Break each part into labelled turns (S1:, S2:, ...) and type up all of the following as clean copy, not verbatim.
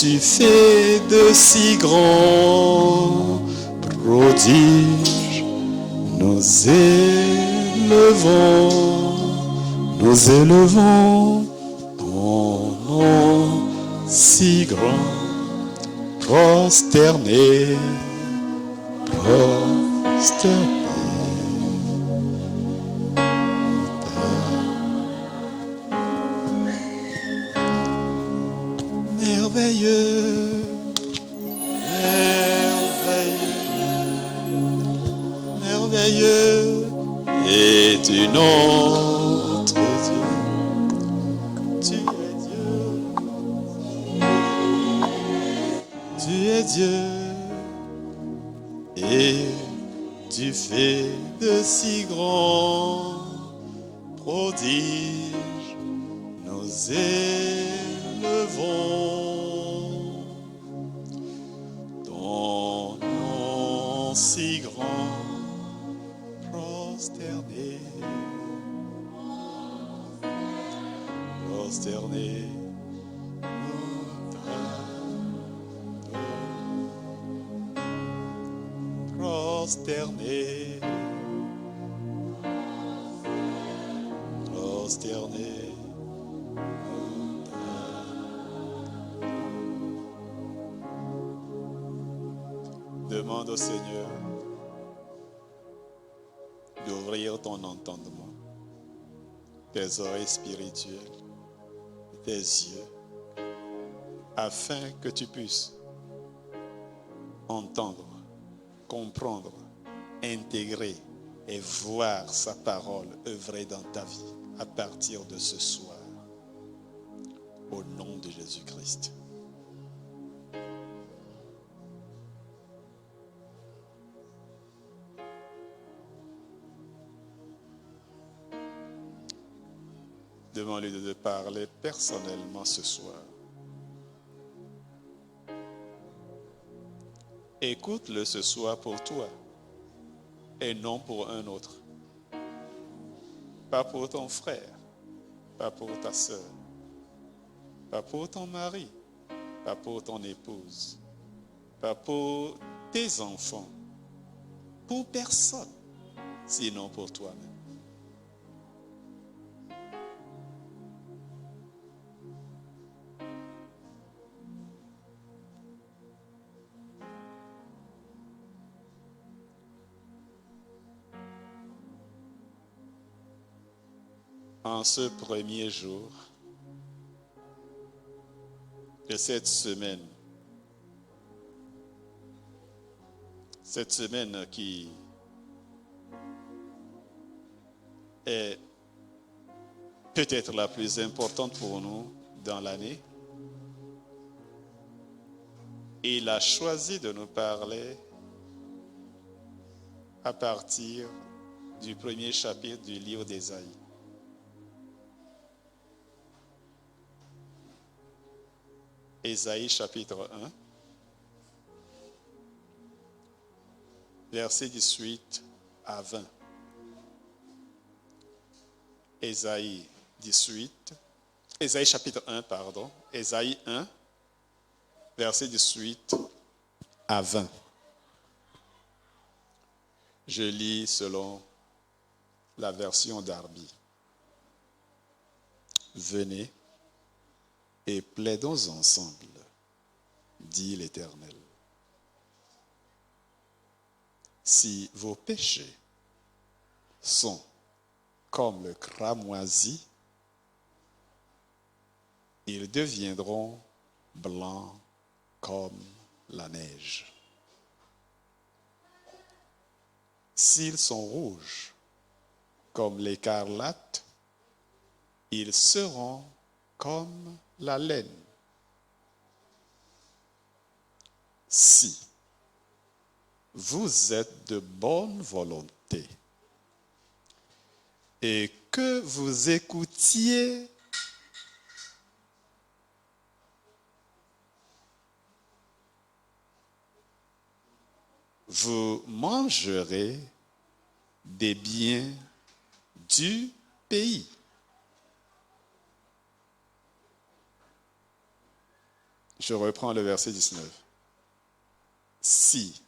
S1: tu fais de si grands prodiges, nous élevons ton nom si grand, prosterné. Merveilleux, merveilleux est notre Dieu. Tu es Dieu, tu es Dieu, et tu fais de si grands prodiges, nous élevons ton nom si grand, prosterné, prosterné. Demande au Seigneur d'ouvrir ton entendement, tes oreilles spirituelles, tes yeux, afin que tu puisses entendre, comprendre, intégrer et voir sa parole œuvrer dans ta vie à partir de ce soir. Au nom de Jésus-Christ. Demande-lui de parler personnellement ce soir. Écoute-le ce soir pour toi et non pour un autre. Pas pour ton frère, pas pour ta sœur, pas pour ton mari, pas pour ton épouse, pas pour tes enfants, pour personne, sinon pour toi-même. En ce premier jour de cette semaine qui est peut-être la plus importante pour nous dans l'année, il a choisi de nous parler à partir du premier chapitre du livre d'Ésaïe. Ésaïe chapitre 1, versets 18 à 20. Ésaïe chapitre 1, Ésaïe 1, versets 18 à 20. Je lis selon la version Darby. Venez et plaidons ensemble, dit l'Éternel. Si vos péchés sont comme le cramoisi, ils deviendront blancs comme la neige. S'ils sont rouges comme l'écarlate, ils seront comme la laine. Si vous êtes de bonne volonté et que vous écoutiez vous mangerez des biens du pays. Je reprends le verset 19. Si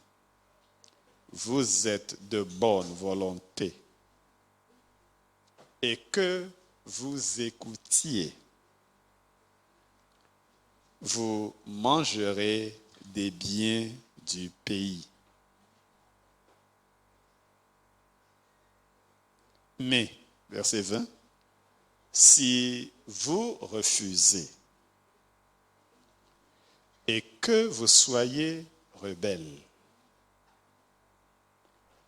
S1: vous êtes de bonne volonté et que vous écoutiez, vous mangerez des biens du pays. Mais, verset 20, si vous refusez et que vous soyez rebelles,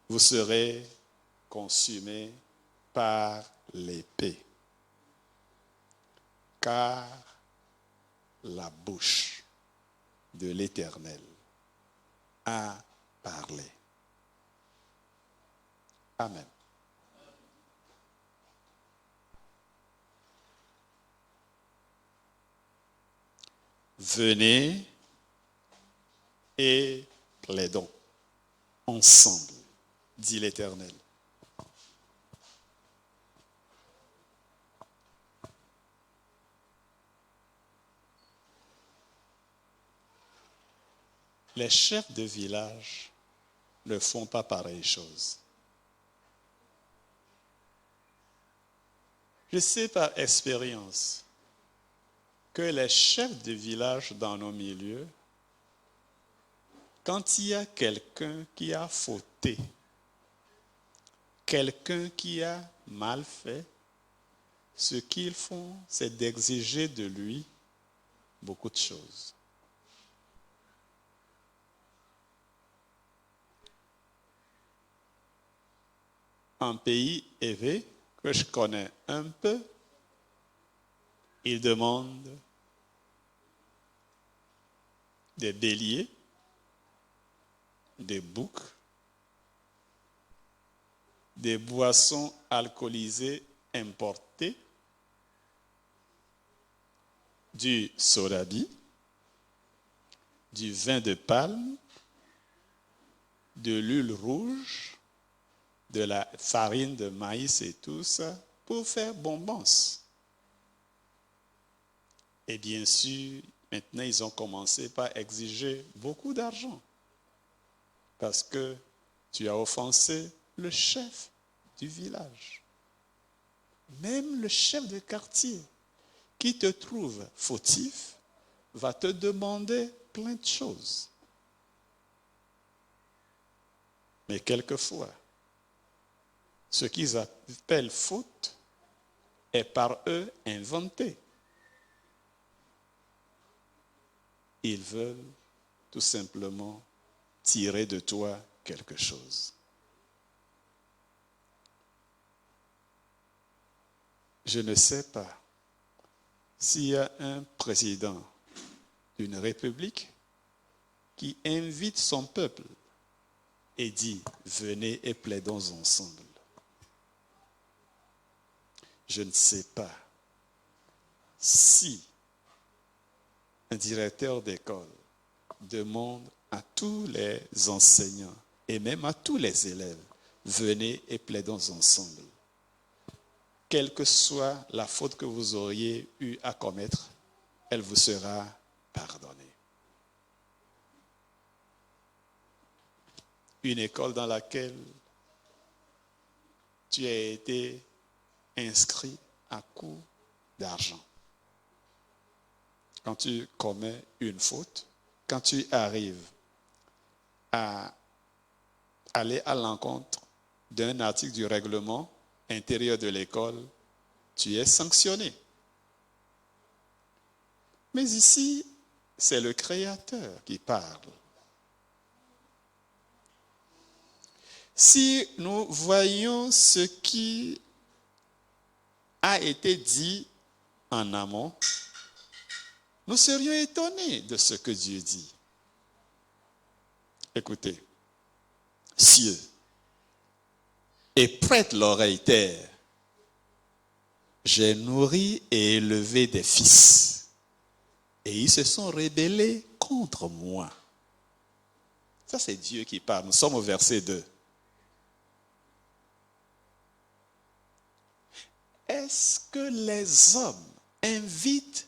S1: vous serez consumés par l'épée, car la bouche de l'Éternel a parlé. Amen. Venez et plaidons ensemble, dit l'Éternel. Les chefs de village ne font pas pareille chose. Je sais par expérience que les chefs de village dans nos milieux, quand il y a quelqu'un qui a fauté, quelqu'un qui a mal fait, ce qu'ils font, c'est d'exiger de lui beaucoup de choses. Un pays élevé que je connais un peu, il demande des béliers, des boucs, des boissons alcoolisées importées, du sodabi, du vin de palme, de l'huile rouge, de la farine de maïs et tout ça, pour faire bombance. Et bien sûr, maintenant, ils ont commencé par exiger beaucoup d'argent. Parce que tu as offensé le chef du village. Même le chef de quartier qui te trouve fautif va te demander plein de choses. Mais quelquefois, ce qu'ils appellent faute est par eux inventé. Ils veulent tout simplement tirer de toi quelque chose. Je ne sais pas s'il y a un président d'une république qui invite son peuple et dit « Venez et plaidons ensemble ». Je ne sais pas si un directeur d'école demande à tous les enseignants et même à tous les élèves, venez et plaidons ensemble. Quelle que soit la faute que vous auriez eu à commettre, elle vous sera pardonnée. Une école dans laquelle tu as été inscrit à coup d'argent. Quand tu commets une faute, quand tu arrives à aller à l'encontre d'un article du règlement intérieur de l'école, tu es sanctionné. Mais ici, c'est le Créateur qui parle. Si nous voyons ce qui a été dit en amont, nous serions étonnés de ce que Dieu dit. Écoutez, cieux, et prête l'oreille terre, j'ai nourri et élevé des fils, et ils se sont rebellés contre moi. Ça, c'est Dieu qui parle. Nous sommes au verset 2. Est-ce que les hommes invitent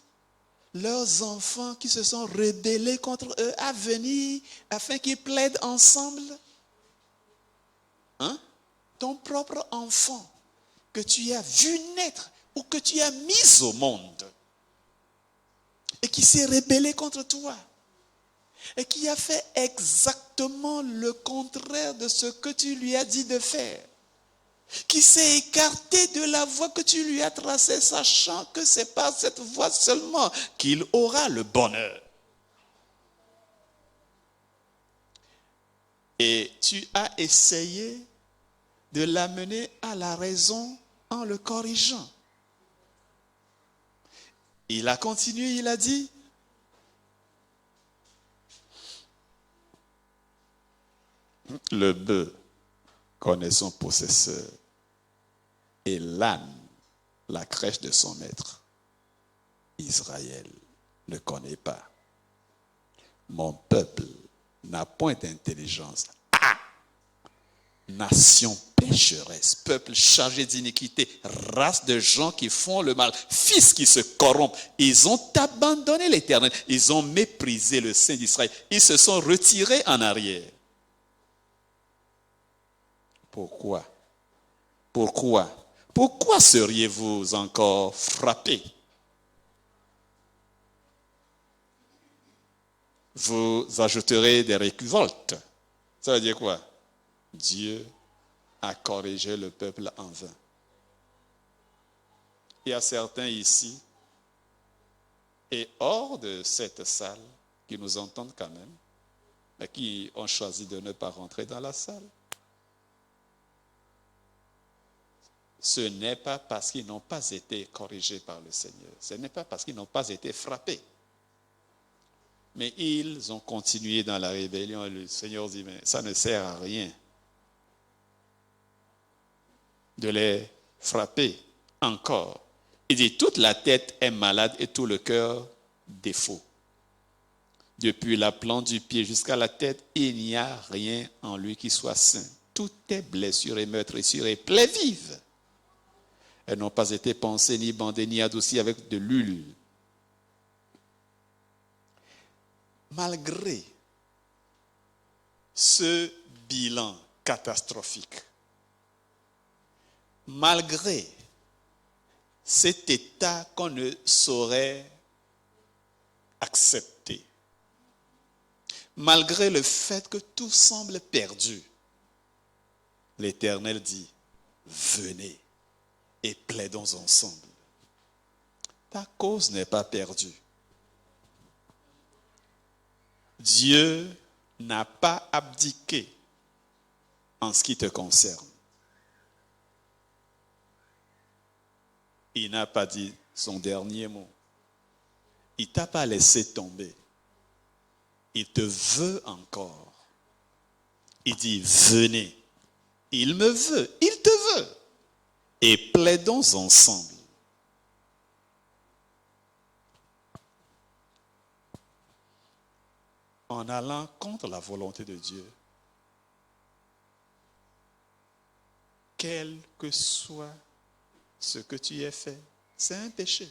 S1: leurs enfants qui se sont rebellés contre eux à venir afin qu'ils plaident ensemble? Hein? Ton propre enfant que tu as vu naître ou que tu as mis au monde et qui s'est rebellé contre toi et qui a fait exactement le contraire de ce que tu lui as dit de faire, qui s'est écarté de la voie que tu lui as tracée, sachant que c'est par cette voie seulement qu'il aura le bonheur. Et tu as essayé de l'amener à la raison en le corrigeant. Il a continué, il a dit, le bœuf connaît son possesseur et l'âne la crèche de son maître. Israël ne connaît pas. Mon peuple n'a point d'intelligence. Ah! Nation pécheresse, peuple chargé d'iniquité, race de gens qui font le mal, fils qui se corrompent. Ils ont abandonné l'Éternel, ils ont méprisé le Saint d'Israël, ils se sont retirés en arrière. Pourquoi? Pourquoi seriez-vous encore frappés? Vous ajouterez des révoltes. Ça veut dire quoi? Dieu a corrigé le peuple en vain. Il y a certains ici et hors de cette salle qui nous entendent quand même, mais qui ont choisi de ne pas rentrer dans la salle. Ce n'est pas parce qu'ils n'ont pas été corrigés par le Seigneur. Ce n'est pas parce qu'ils n'ont pas été frappés. Mais ils ont continué dans la rébellion et le Seigneur dit, mais ça ne sert à rien de les frapper encore. Il dit, toute la tête est malade et tout le cœur défaut. Depuis la plante du pied jusqu'à la tête, il n'y a rien en lui qui soit sain. Tout est blessure et meurtrissure et plaie vive. Elles n'ont pas été pansées, ni bandées, ni adoucies avec de l'huile. Malgré ce bilan catastrophique, malgré cet état qu'on ne saurait accepter, malgré le fait que tout semble perdu, l'Éternel dit, venez et plaidons ensemble. Ta cause n'est pas perdue. Dieu n'a pas abdiqué en ce qui te concerne. Il n'a pas dit son dernier mot. Il ne t'a pas laissé tomber. Il te veut encore. Il dit, venez. Il me veut, il te veut. Et plaidons ensemble. En allant contre la volonté de Dieu, quel que soit ce que tu aies fait, c'est un péché.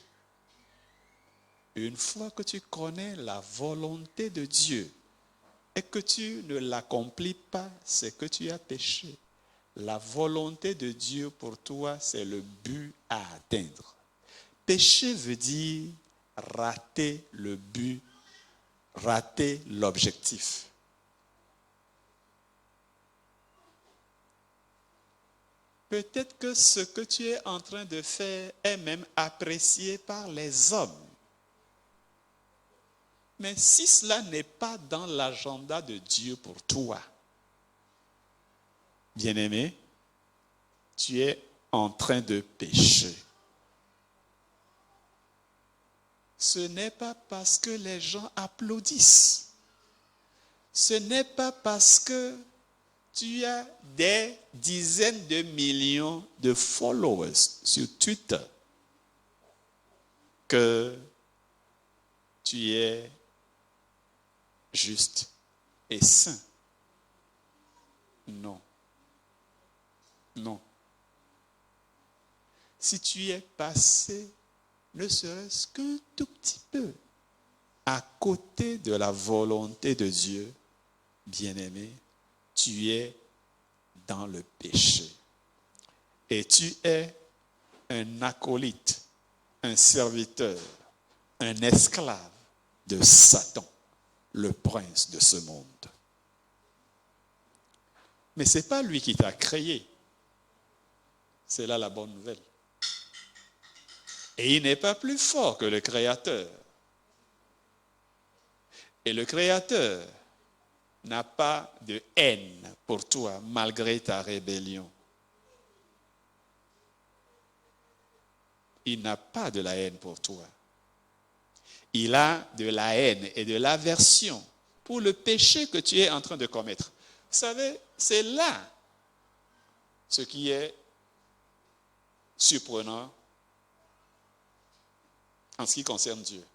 S1: Une fois que tu connais la volonté de Dieu et que tu ne l'accomplis pas, c'est que tu as péché. La volonté de Dieu pour toi, c'est le but à atteindre. Péché veut dire rater le but, rater l'objectif. Peut-être que ce que tu es en train de faire est même apprécié par les hommes. Mais si cela n'est pas dans l'agenda de Dieu pour toi, bien-aimé, tu es en train de pécher. Ce n'est pas parce que les gens applaudissent. Ce n'est pas parce que tu as des dizaines de millions de followers sur Twitter que tu es juste et saint. Non. Non. Si tu es passé, ne serait-ce qu'un tout petit peu, à côté de la volonté de Dieu, bien-aimé, tu es dans le péché. Et tu es un acolyte, un serviteur, un esclave de Satan, le prince de ce monde. Mais ce n'est pas lui qui t'a créé. C'est là la bonne nouvelle. Et il n'est pas plus fort que le Créateur. Et le Créateur n'a pas de haine pour toi malgré ta rébellion. Il n'a pas de la haine pour toi. Il a de la haine et de l'aversion pour le péché que tu es en train de commettre. Vous savez, c'est là ce qui est surprenant en ce qui concerne Dieu.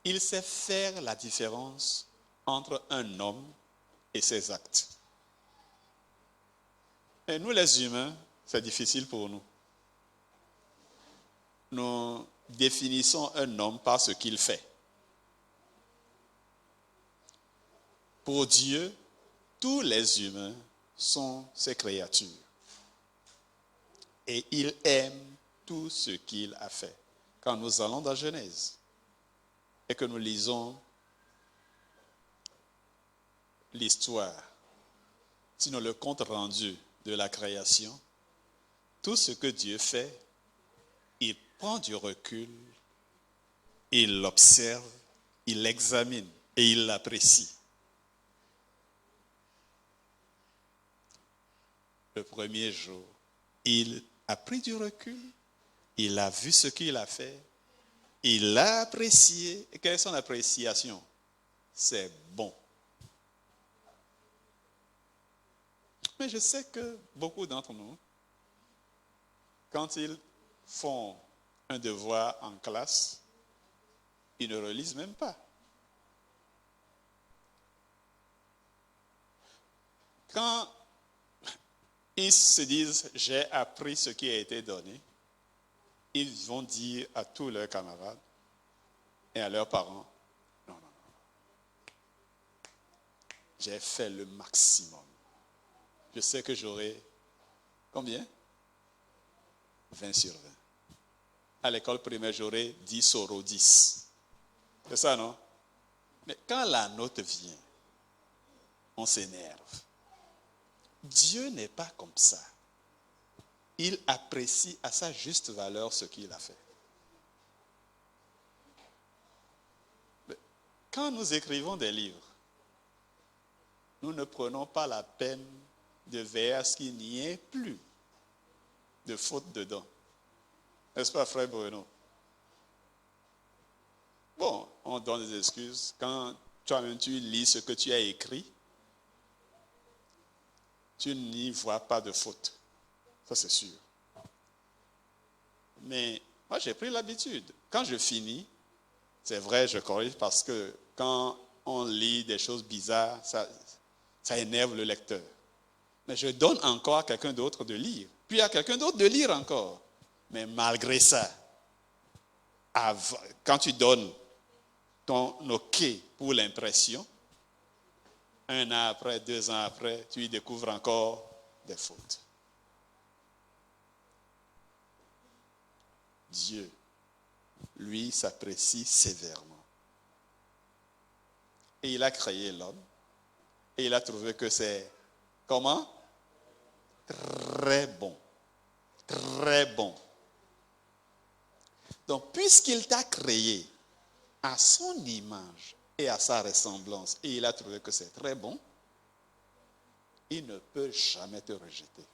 S1: Il sait faire la différence entre un homme et ses actes. Et nous, les humains, c'est difficile pour nous. Nous définissons un homme par ce qu'il fait. Pour Dieu, tous les humains sont ses créatures. Et il aime tout ce qu'il a fait. Quand nous allons dans Genèse et que nous lisons l'histoire, sinon le compte rendu de la création, tout ce que Dieu fait, il prend du recul, il l'observe, il l'examine et il l'apprécie. Le premier jour, il a pris du recul, il a vu ce qu'il a fait, il l'a apprécié. Et quelle est son appréciation? C'est bon. Mais je sais que beaucoup d'entre nous, quand ils font un devoir en classe, ils ne relisent même pas. Quand ils se disent « j'ai appris ce qui a été donné », ils vont dire à tous leurs camarades et à leurs parents « non, j'ai fait le maximum. Je sais que j'aurai combien? 20 sur 20. À l'école primaire, j'aurai 10 sur 10. C'est ça, non? Mais quand la note vient, on s'énerve. Dieu n'est pas comme ça. Il apprécie à sa juste valeur ce qu'il a fait. Mais quand nous écrivons des livres, nous ne prenons pas la peine de veiller à ce qu'il n'y ait plus de faute dedans. N'est-ce pas, frère Bruno? Bon, on donne des excuses. Quand toi-même tu lis ce que tu as écrit, tu n'y vois pas de faute. Ça, c'est sûr. Mais moi, j'ai pris l'habitude. Quand je finis, c'est vrai, je corrige parce que quand on lit des choses bizarres, ça énerve le lecteur. Mais je donne encore à quelqu'un d'autre de lire. Puis à quelqu'un d'autre de lire encore. Mais malgré ça, quand tu donnes ton OK pour l'impression, 1 an après, 2 ans après, tu y découvres encore des fautes. Dieu, lui, s'apprécie sévèrement. Et il a créé l'homme. Et il a trouvé que c'est, comment? Très bon. Très bon. Donc, puisqu'il t'a créé à son image et à sa ressemblance, et il a trouvé que c'est très bon, il ne peut jamais te rejeter.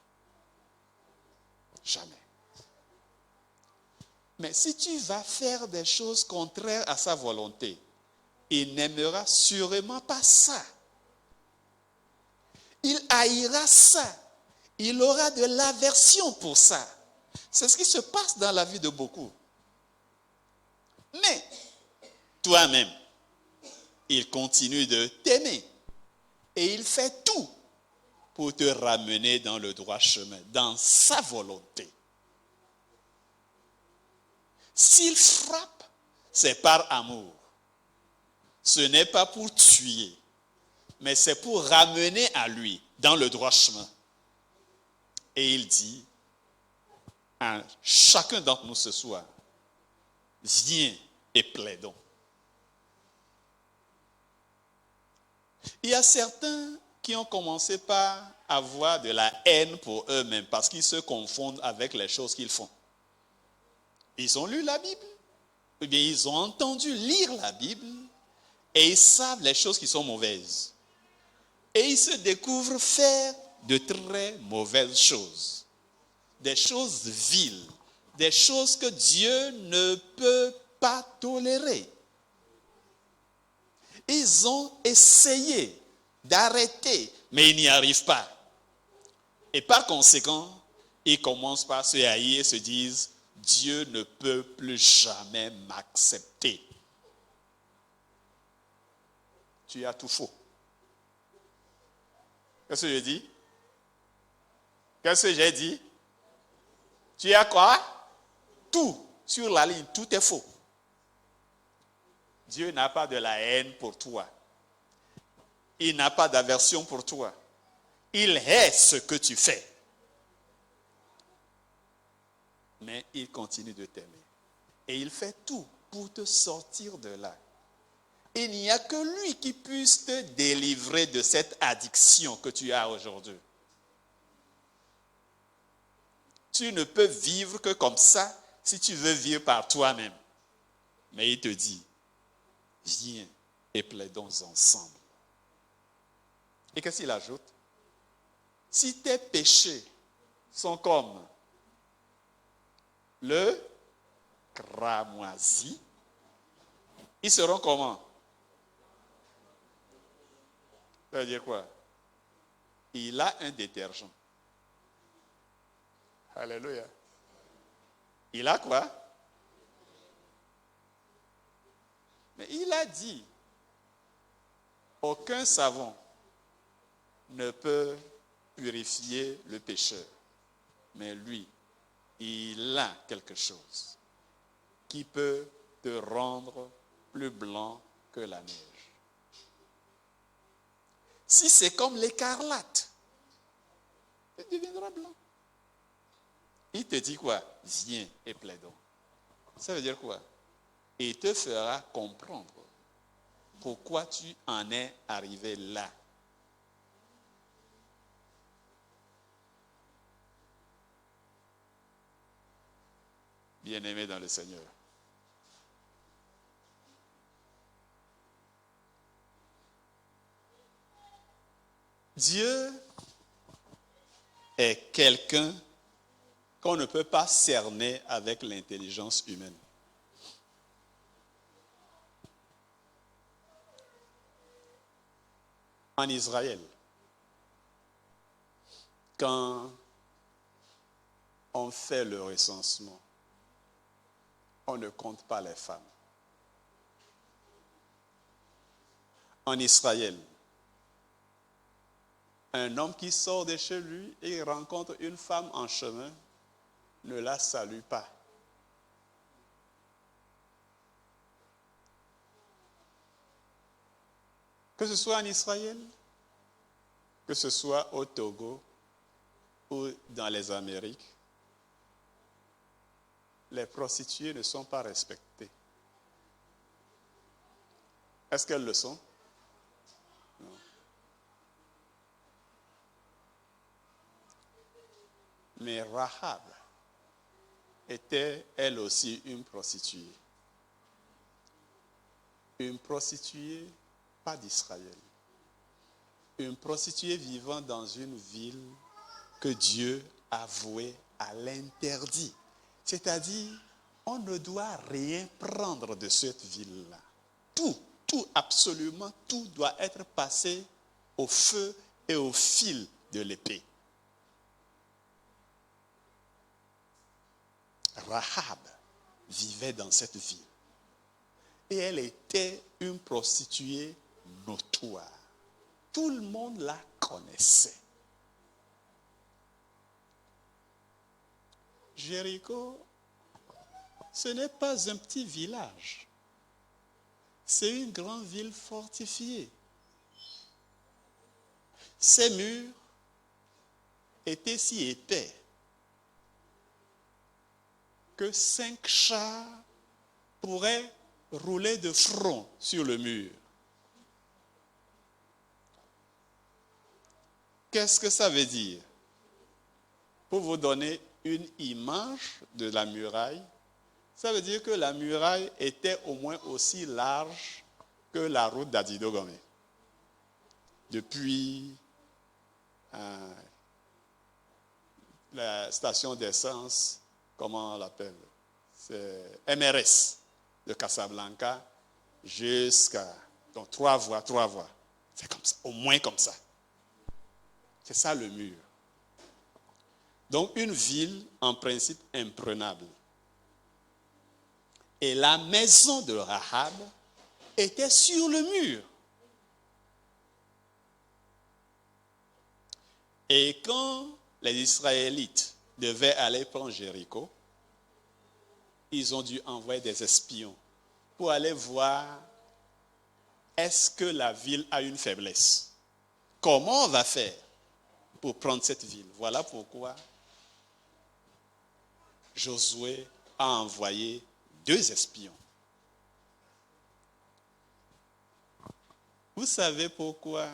S1: Jamais. Mais si tu vas faire des choses contraires à sa volonté, il n'aimera sûrement pas ça. Il haïra ça. Il aura de l'aversion pour ça. C'est ce qui se passe dans la vie de beaucoup. Mais, toi-même, il continue de t'aimer. Et il fait tout pour te ramener dans le droit chemin, dans sa volonté. S'il frappe, c'est par amour. Ce n'est pas pour tuer, mais c'est pour ramener à lui dans le droit chemin. Et il dit à chacun d'entre nous ce soir, viens et plaidons. Il y a certains qui ont commencé par avoir de la haine pour eux-mêmes parce qu'ils se confondent avec les choses qu'ils font. Ils ont lu la Bible, ou bien ils ont entendu lire la Bible et ils savent les choses qui sont mauvaises. Et ils se découvrent faire de très mauvaises choses, des choses viles, des choses que Dieu ne peut pas tolérer. Ils ont essayé d'arrêter, mais ils n'y arrivent pas. Et par conséquent, ils commencent par se haïr et se disent, Dieu ne peut plus jamais m'accepter. Tu as tout faux. Qu'est-ce que je dis? Qu'est-ce que j'ai dit? Tu as quoi? Tout. Sur la ligne, tout est faux. Dieu n'a pas de la haine pour toi. Il n'a pas d'aversion pour toi. Il hait ce que tu fais. Mais il continue de t'aimer. Et il fait tout pour te sortir de là. Il n'y a que lui qui puisse te délivrer de cette addiction que tu as aujourd'hui. Tu ne peux vivre que comme ça si tu veux vivre par toi-même. Mais il te dit, viens et plaidons ensemble. Et qu'est-ce qu'il ajoute? Si tes péchés sont comme le cramoisi, ils seront comment? Ça veut dire quoi? Il a un détergent. Alléluia. Il a quoi? Mais il a dit, aucun savon ne peut purifier le pécheur. Mais lui, il a quelque chose qui peut te rendre plus blanc que la neige. Si c'est comme l'écarlate, tu deviendras blanc. Il te dit quoi? Viens et plaidons. Ça veut dire quoi? Et il te fera comprendre pourquoi tu en es arrivé là. Bien-aimé dans le Seigneur. Dieu est quelqu'un qu'on ne peut pas cerner avec l'intelligence humaine. En Israël, quand on fait le recensement, on ne compte pas les femmes. En Israël, un homme qui sort de chez lui et rencontre une femme en chemin ne la salue pas. Que ce soit en Israël, que ce soit au Togo ou dans les Amériques, les prostituées ne sont pas respectées. Est-ce qu'elles le sont? Non. Mais Rahab était elle aussi une prostituée. Une prostituée pas d'Israël. Une prostituée vivant dans une ville que Dieu a vouée à l'interdit. C'est-à-dire, on ne doit rien prendre de cette ville-là. Tout, absolument tout doit être passé au feu et au fil de l'épée. Rahab vivait dans cette ville. Et elle était une prostituée notoire. Tout le monde la connaissait. Jéricho, ce n'est pas un petit village. C'est une grande ville fortifiée. Ces murs étaient si épais que 5 chars pourraient rouler de front sur le mur. Qu'est-ce que ça veut dire? Pour vous donner une image de la muraille, ça veut dire que la muraille était au moins aussi large que la route d'Adidogome. Depuis la station d'essence, comment on l'appelle? C'est MRS de Casablanca jusqu'à... Donc 3 voies. C'est comme ça, au moins comme ça. C'est ça le mur. Donc une ville en principe imprenable. Et la maison de Rahab était sur le mur. Et quand les Israélites devaient aller prendre Jéricho, ils ont dû envoyer des espions pour aller voir est-ce que la ville a une faiblesse. Comment on va faire pour prendre cette ville? Voilà pourquoi Josué a envoyé 2 espions. Vous savez pourquoi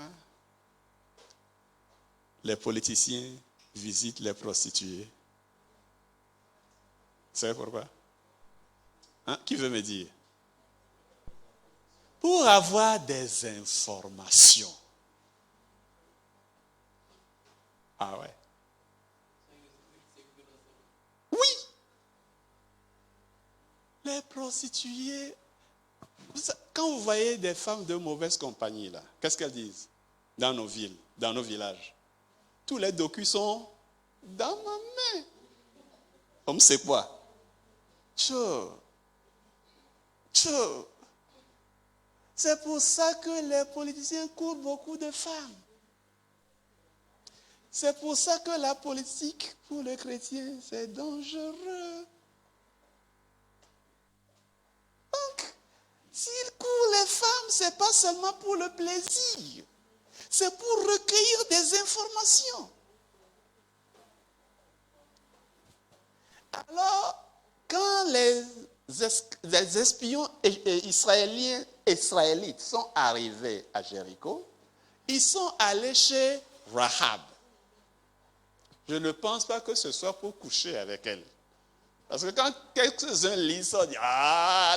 S1: les politiciens visitent les prostituées? Vous savez pourquoi? Qui veut me dire? Pour avoir des informations. Ah ouais? Oui! Les prostituées, quand vous voyez des femmes de mauvaise compagnie, là, qu'est-ce qu'elles disent dans nos villes, dans nos villages? Tous les docus sont dans ma main. Comme c'est quoi? Tchou. C'est pour ça que les politiciens courent beaucoup de femmes. C'est pour ça que la politique, pour les chrétiens, c'est dangereux. Donc, s'ils courent les femmes, ce n'est pas seulement pour le plaisir. C'est pour recueillir des informations. Alors, quand les espions israélites sont arrivés à Jéricho, ils sont allés chez Rahab. Je ne pense pas que ce soit pour coucher avec elle. Parce que quand quelques-uns lisent, on dit,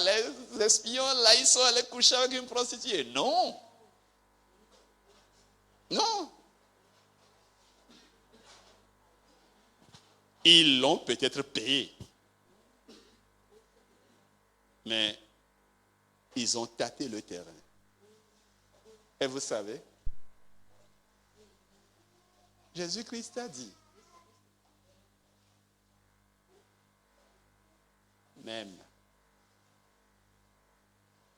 S1: les espions là, ils sont allés coucher avec une prostituée. Non. Non. Ils l'ont peut-être payé. Mais ils ont tâté le terrain. Et vous savez, Jésus-Christ a dit, même,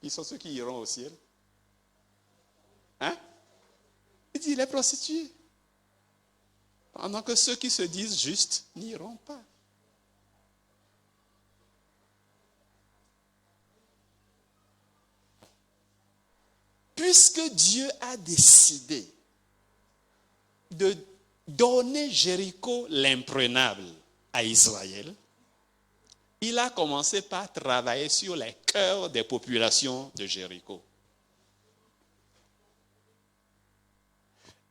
S1: ils sont ceux qui iront au ciel. Hein? Il dit les prostituées. Pendant que ceux qui se disent justes n'iront pas. Puisque Dieu a décidé de donner Jéricho l'imprenable à Israël, il a commencé par travailler sur les cœurs des populations de Jéricho.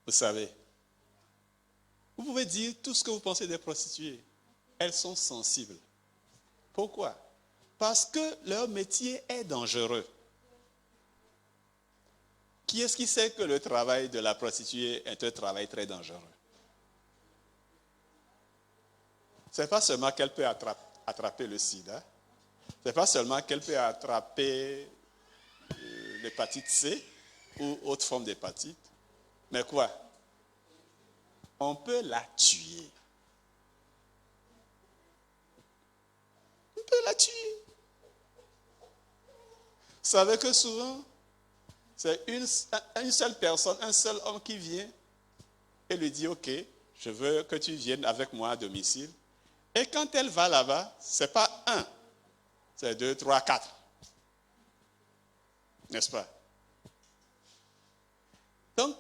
S1: Vous savez, vous pouvez dire tout ce que vous pensez des prostituées. Elles sont sensibles. Pourquoi? Parce que leur métier est dangereux. Qui est-ce qui sait que le travail de la prostituée est un travail très dangereux? Ce n'est pas seulement qu'elle peut attraper le sida, ce n'est pas seulement qu'elle peut attraper l'hépatite C ou autre forme d'hépatite, mais quoi? On peut la tuer. On peut la tuer. Vous savez que souvent, c'est une seule personne, un seul homme qui vient et lui dit, ok, je veux que tu viennes avec moi à domicile. Et quand elle va là-bas, ce n'est pas un, c'est 2, 3, 4. N'est-ce pas? Donc,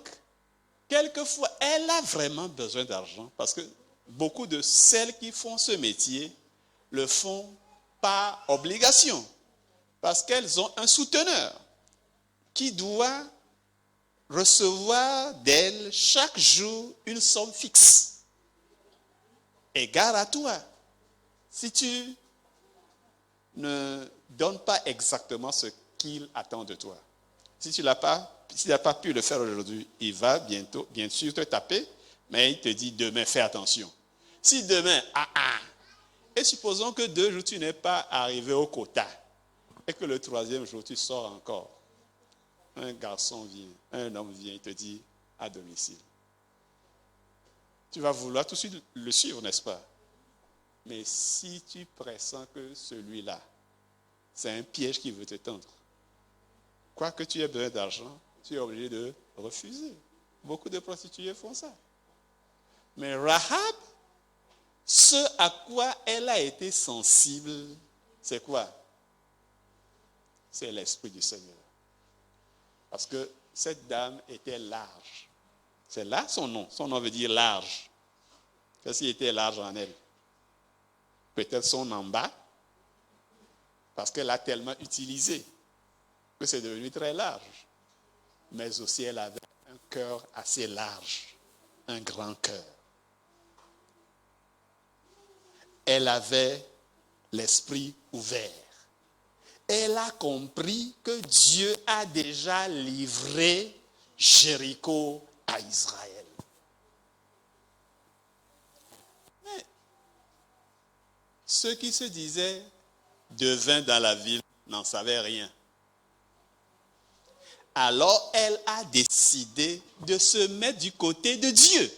S1: quelquefois, elle a vraiment besoin d'argent parce que beaucoup de celles qui font ce métier le font par obligation. Parce qu'elles ont un souteneur qui doit recevoir d'elle chaque jour une somme fixe. Et gare à toi, si tu ne donnes pas exactement ce qu'il attend de toi. Si tu n'as pas pu le faire aujourd'hui, il va bientôt, bien sûr, te taper, mais il te dit demain, fais attention. Si demain, et supposons que 2 jours, tu n'es pas arrivé au quota, et que le 3e jour, tu sors encore. Un garçon vient, un homme vient, il te dit à domicile. Tu vas vouloir tout de suite le suivre, n'est-ce pas? Mais si tu pressens que celui-là, c'est un piège qui veut te tendre, quoi que tu aies besoin d'argent, tu es obligé de refuser. Beaucoup de prostituées font ça. Mais Rahab, ce à quoi elle a été sensible, c'est quoi? C'est l'Esprit du Seigneur. Parce que cette dame était large. C'est là son nom. Son nom veut dire large. Qu'est-ce qui était large en elle? Peut-être son en bas, parce qu'elle a tellement utilisé que c'est devenu très large. Mais aussi, elle avait un cœur assez large, un grand cœur. Elle avait l'esprit ouvert. Elle a compris que Dieu a déjà livré Jéricho à Israël. Mais ceux qui se disaient devins dans la ville n'en savaient rien. Alors elle a décidé de se mettre du côté de Dieu.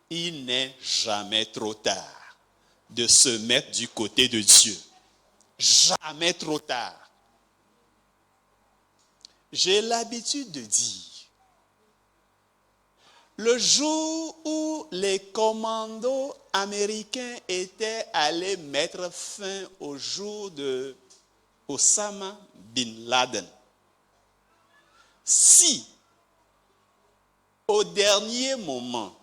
S1: Il n'est jamais trop tard de se mettre du côté de Dieu. Jamais trop tard. J'ai l'habitude de dire, le jour où les commandos américains étaient allés mettre fin au jour de Osama Bin Laden, si au dernier moment,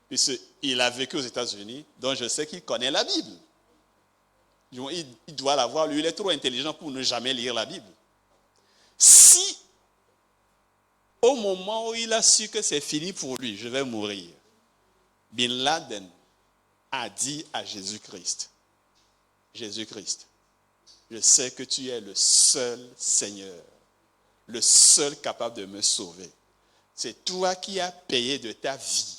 S1: puisqu'il a vécu aux États-Unis, donc je sais qu'il connaît la Bible. Il doit l'avoir, lui, il est trop intelligent pour ne jamais lire la Bible. Si, au moment où il a su que c'est fini pour lui, je vais mourir, Bin Laden a dit à Jésus-Christ, Jésus-Christ, je sais que tu es le seul Seigneur, le seul capable de me sauver. C'est toi qui as payé de ta vie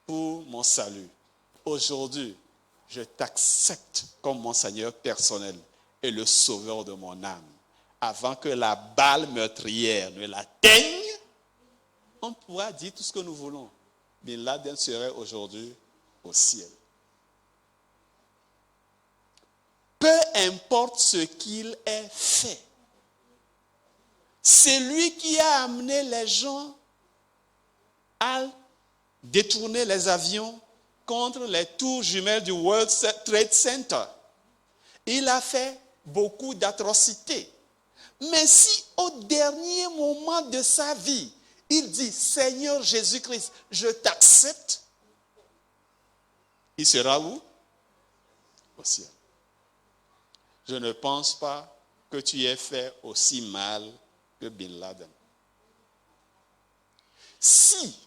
S1: pour mon salut. Aujourd'hui, je t'accepte comme mon Seigneur personnel et le sauveur de mon âme. Avant que la balle meurtrière ne l'atteigne, on pourra dire tout ce que nous voulons. Bin Laden serait aujourd'hui au ciel. Peu importe ce qu'il ait fait, c'est lui qui a amené les gens à détourner les avions contre les tours jumelles du World Trade Center. Il a fait beaucoup d'atrocités. Mais si au dernier moment de sa vie, il dit, Seigneur Jésus-Christ, je t'accepte, il sera où? Au ciel. Je ne pense pas que tu aies fait aussi mal que Bin Laden. Si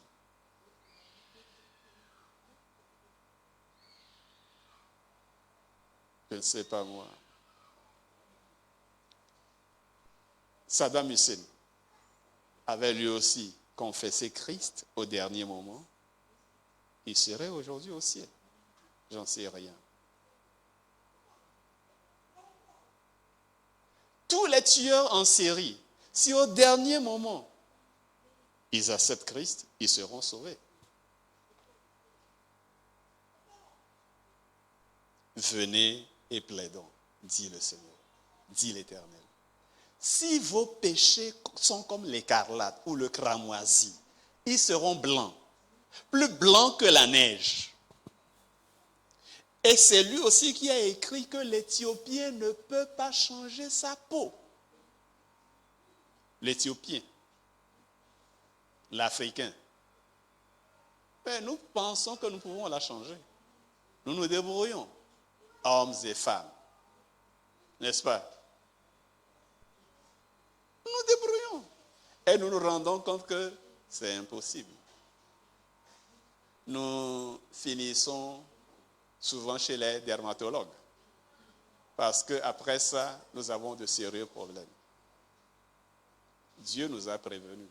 S1: je ne sais pas moi, Saddam Hussein avait lui aussi confessé Christ au dernier moment, il serait aujourd'hui au ciel. J'en sais rien. Tous les tueurs en série, si au dernier moment, ils acceptent Christ, ils seront sauvés. Venez et plaidons, dit le Seigneur, dit l'Éternel. Si vos péchés sont comme l'écarlate ou le cramoisi, ils seront blancs, plus blancs que la neige. Et c'est lui aussi qui a écrit que l'Éthiopien ne peut pas changer sa peau. L'Éthiopien, l'Africain. Mais nous pensons que nous pouvons la changer. Nous nous débrouillons, hommes et femmes. N'est-ce pas? Nous nous débrouillons. Et nous nous rendons compte que c'est impossible. Nous finissons souvent chez les dermatologues. Parce qu'après ça, nous avons de sérieux problèmes. Dieu nous a prévenus.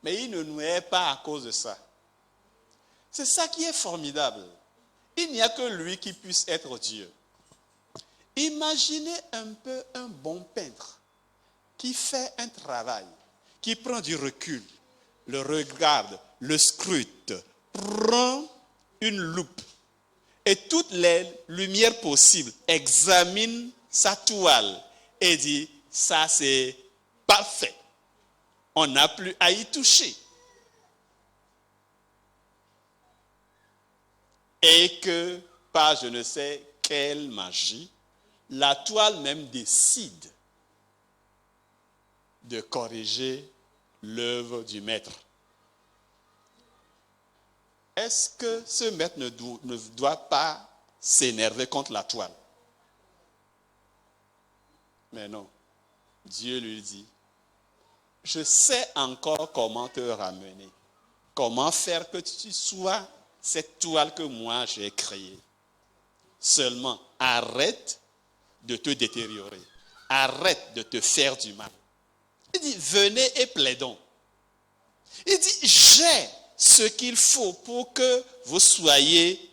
S1: Mais il ne nous hait pas à cause de ça. C'est ça qui est formidable. Il n'y a que lui qui puisse être Dieu. Imaginez un peu un bon peintre qui fait un travail, qui prend du recul, le regarde, le scrute, prend une loupe et toutes les lumières possibles, examine sa toile et dit, ça c'est parfait. On n'a plus à y toucher. Et que par je ne sais quelle magie, la toile même décide de corriger l'œuvre du maître. Est-ce que ce maître ne doit pas s'énerver contre la toile? Mais non. Dieu lui dit, je sais encore comment te ramener, comment faire que tu sois cette toile que moi j'ai créée. Seulement, arrête de te détériorer, arrête de te faire du mal. Il dit, venez et plaidons. Il dit, j'ai ce qu'il faut pour que vous soyez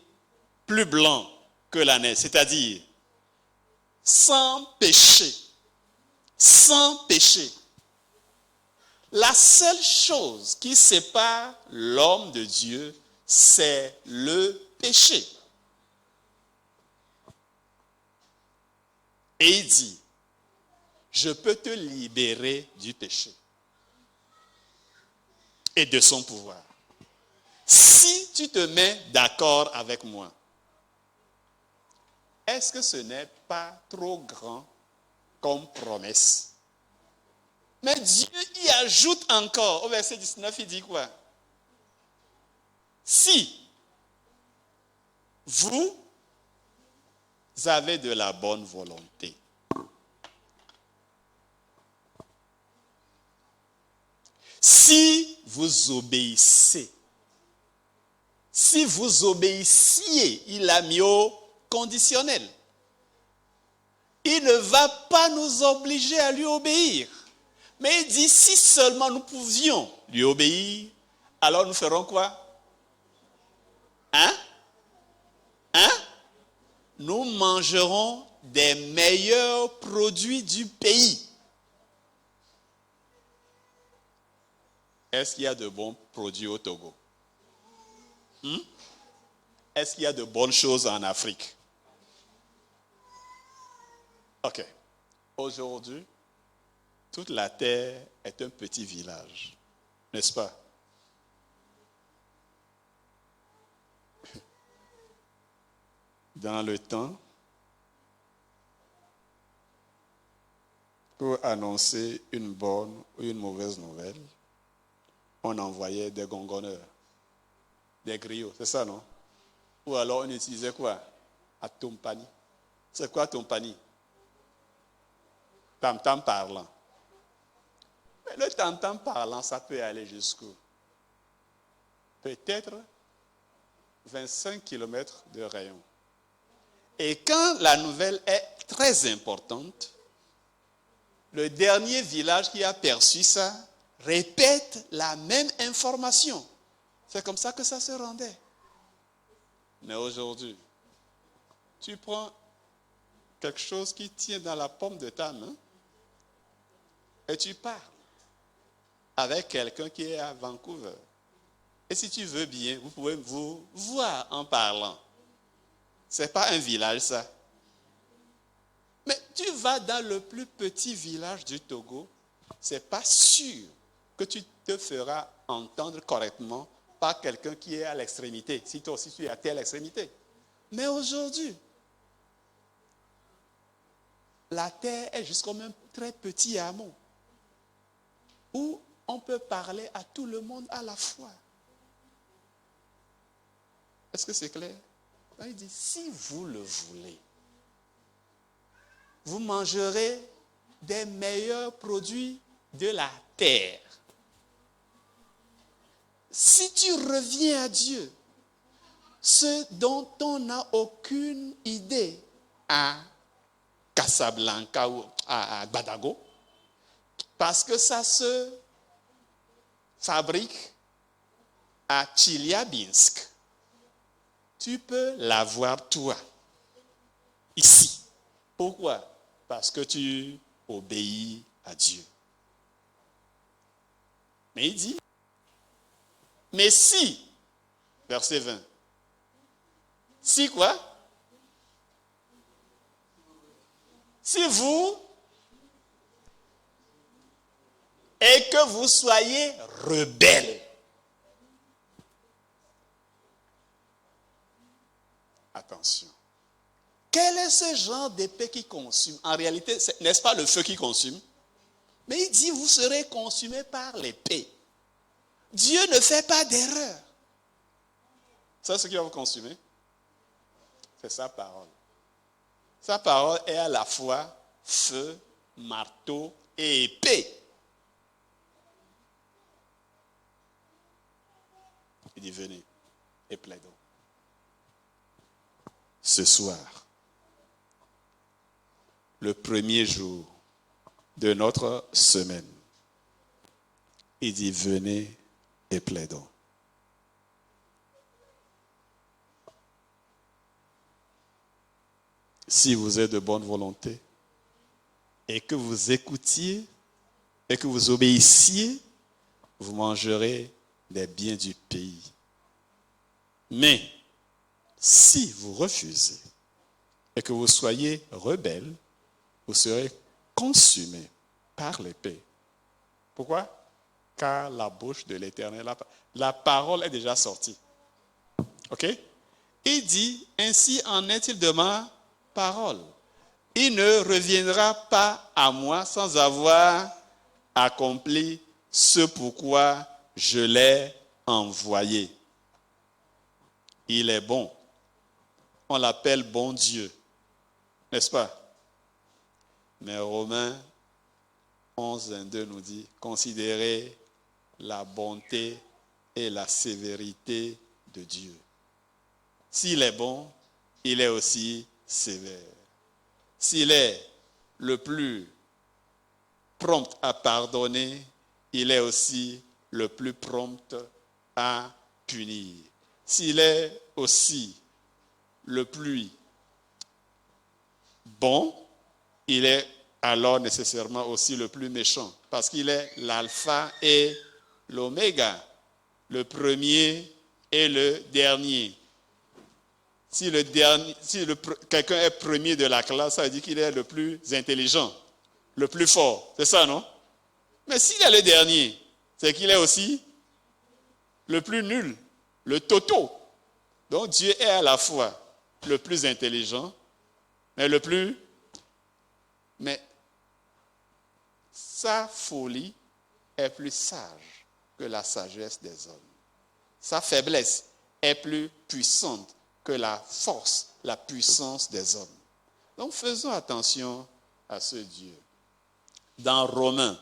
S1: plus blancs que la neige, c'est-à-dire sans péché. Sans péché. La seule chose qui sépare l'homme de Dieu, c'est le péché. Et il dit, je peux te libérer du péché et de son pouvoir. Si tu te mets d'accord avec moi, est-ce que ce n'est pas trop grand comme promesse? Mais Dieu y ajoute encore, au verset 19, il dit quoi? Si vous avez de la bonne volonté, si vous obéissez, si vous obéissiez, il a mis au conditionnel. Il ne va pas nous obliger à lui obéir. Mais il dit, si seulement nous pouvions lui obéir, alors nous ferons quoi? Nous mangerons des meilleurs produits du pays. Est-ce qu'il y a de bons produits au Togo? Est-ce qu'il y a de bonnes choses en Afrique? Ok. Aujourd'hui, toute la terre est un petit village, n'est-ce pas? Dans le temps, pour annoncer une bonne ou une mauvaise nouvelle, on envoyait des gongonneurs, des griots, c'est ça, non? Ou alors on utilisait quoi? À Tompani. C'est quoi Tompani? Tam-tam parlant. Mais le tam-tam parlant, ça peut aller jusqu'où? Peut-être 25 km de rayon. Et quand la nouvelle est très importante, le dernier village qui a perçu ça répète la même information. C'est comme ça que ça se rendait. Mais aujourd'hui, tu prends quelque chose qui tient dans la paume de ta main et tu parles avec quelqu'un qui est à Vancouver. Et si tu veux bien, vous pouvez vous voir en parlant. Ce n'est pas un village, ça. Mais tu vas dans le plus petit village du Togo, ce n'est pas sûr que tu te feras entendre correctement par quelqu'un qui est à l'extrémité, si toi aussi tu es à telle extrémité. Mais aujourd'hui, la terre est juste comme un très petit hameau où on peut parler à tout le monde à la fois. Est-ce que c'est clair? Il dit, si vous le voulez, vous mangerez des meilleurs produits de la terre. Si tu reviens à Dieu, ce dont on n'a aucune idée à Casablanca ou à Badago, parce que ça se fabrique à Tcheliabinsk. Tu peux l'avoir toi, ici. Pourquoi? Parce que tu obéis à Dieu. Mais il dit, mais si, verset 20, si quoi? Si vous, et que vous soyez rebelles. Attention. Quel est ce genre d'épée qui consume? En réalité, n'est-ce pas le feu qui consume? Mais il dit, vous serez consumés par l'épée. Dieu ne fait pas d'erreur. C'est ce qui va vous consumer? C'est sa parole. Sa parole est à la fois feu, marteau et épée. Il dit, venez et plaidons. Ce soir, le premier jour de notre semaine, il dit, venez et plaidons. Si vous êtes de bonne volonté et que vous écoutiez et que vous obéissiez, vous mangerez des biens du pays. Mais si vous refusez et que vous soyez rebelles, vous serez consumés par l'épée. Pourquoi? Car la bouche de l'Éternel, la parole est déjà sortie. Ok? Il dit, ainsi en est-il de ma parole. Il ne reviendra pas à moi sans avoir accompli ce pourquoi je l'ai envoyé. Il est bon. On l'appelle bon Dieu. N'est-ce pas? Mais Romains 11, 22 nous dit, considérez la bonté et la sévérité de Dieu. S'il est bon, il est aussi sévère. S'il est le plus prompt à pardonner, il est aussi le plus prompt à punir. S'il est aussi le plus bon, il est alors nécessairement aussi le plus méchant, parce qu'il est l'alpha et l'oméga, le premier et le dernier. Si quelqu'un est premier de la classe, ça veut dire qu'il est le plus intelligent, le plus fort. C'est ça, non? Mais s'il est le dernier, c'est qu'il est aussi le plus nul, le toto. Donc Dieu est à la fois le plus intelligent, mais sa folie est plus sage que la sagesse des hommes. Sa faiblesse est plus puissante que la force, la puissance des hommes. Donc faisons attention à ce Dieu. Dans Romains,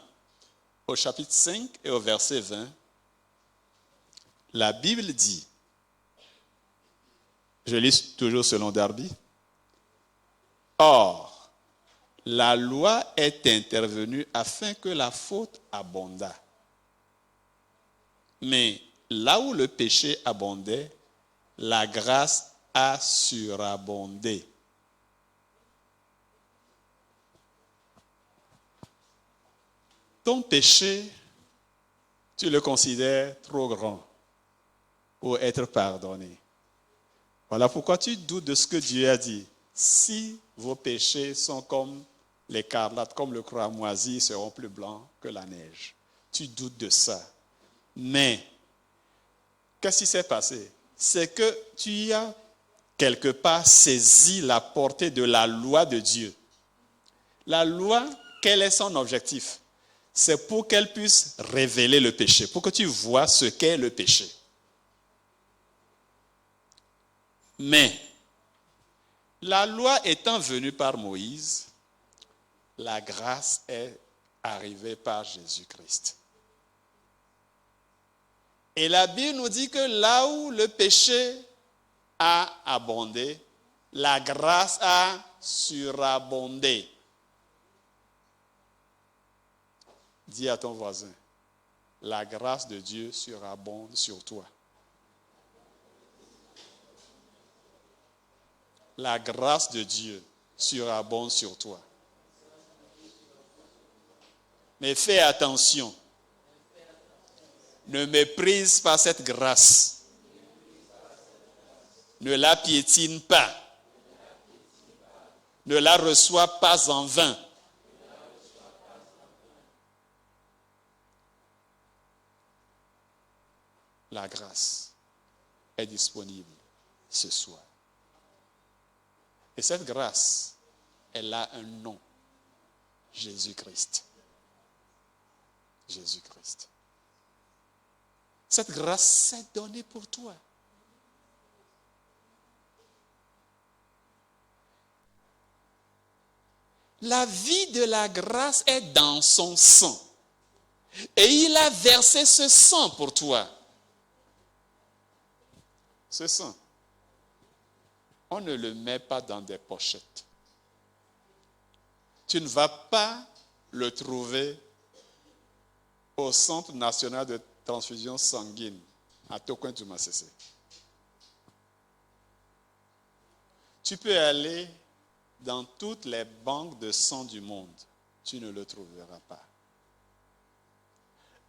S1: au chapitre 5 et au verset 20, la Bible dit, je lis toujours selon Darby, or, la loi est intervenue afin que la faute abondât. Mais là où le péché abondait, la grâce a surabondé. Ton péché, tu le considères trop grand pour être pardonné. Voilà pourquoi tu doutes de ce que Dieu a dit. Si vos péchés sont comme l'écarlate, comme le cramoisi, ils seront plus blancs que la neige. Tu doutes de ça. Mais, qu'est-ce qui s'est passé? C'est que tu as quelque part saisi la portée de la loi de Dieu. La loi, quel est son objectif? C'est pour qu'elle puisse révéler le péché, pour que tu vois ce qu'est le péché. Mais, la loi étant venue par Moïse, la grâce est arrivée par Jésus-Christ. Et la Bible nous dit que là où le péché a abondé, la grâce a surabondé. Dis à ton voisin, la grâce de Dieu surabonde sur toi. La grâce de Dieu surabonde sur toi. Mais fais attention. Ne méprise pas cette grâce. Ne la piétine pas. Ne la reçois pas en vain. La grâce est disponible ce soir. Et cette grâce, elle a un nom. Jésus-Christ. Jésus-Christ. Cette grâce s'est donnée pour toi. La vie de la grâce est dans son sang. Et il a versé ce sang pour toi. Ce sang, on ne le met pas dans des pochettes. Tu ne vas pas le trouver au Centre national de transfusion sanguine à Tokoin-Toumassessé. Tu peux aller dans toutes les banques de sang du monde. Tu ne le trouveras pas.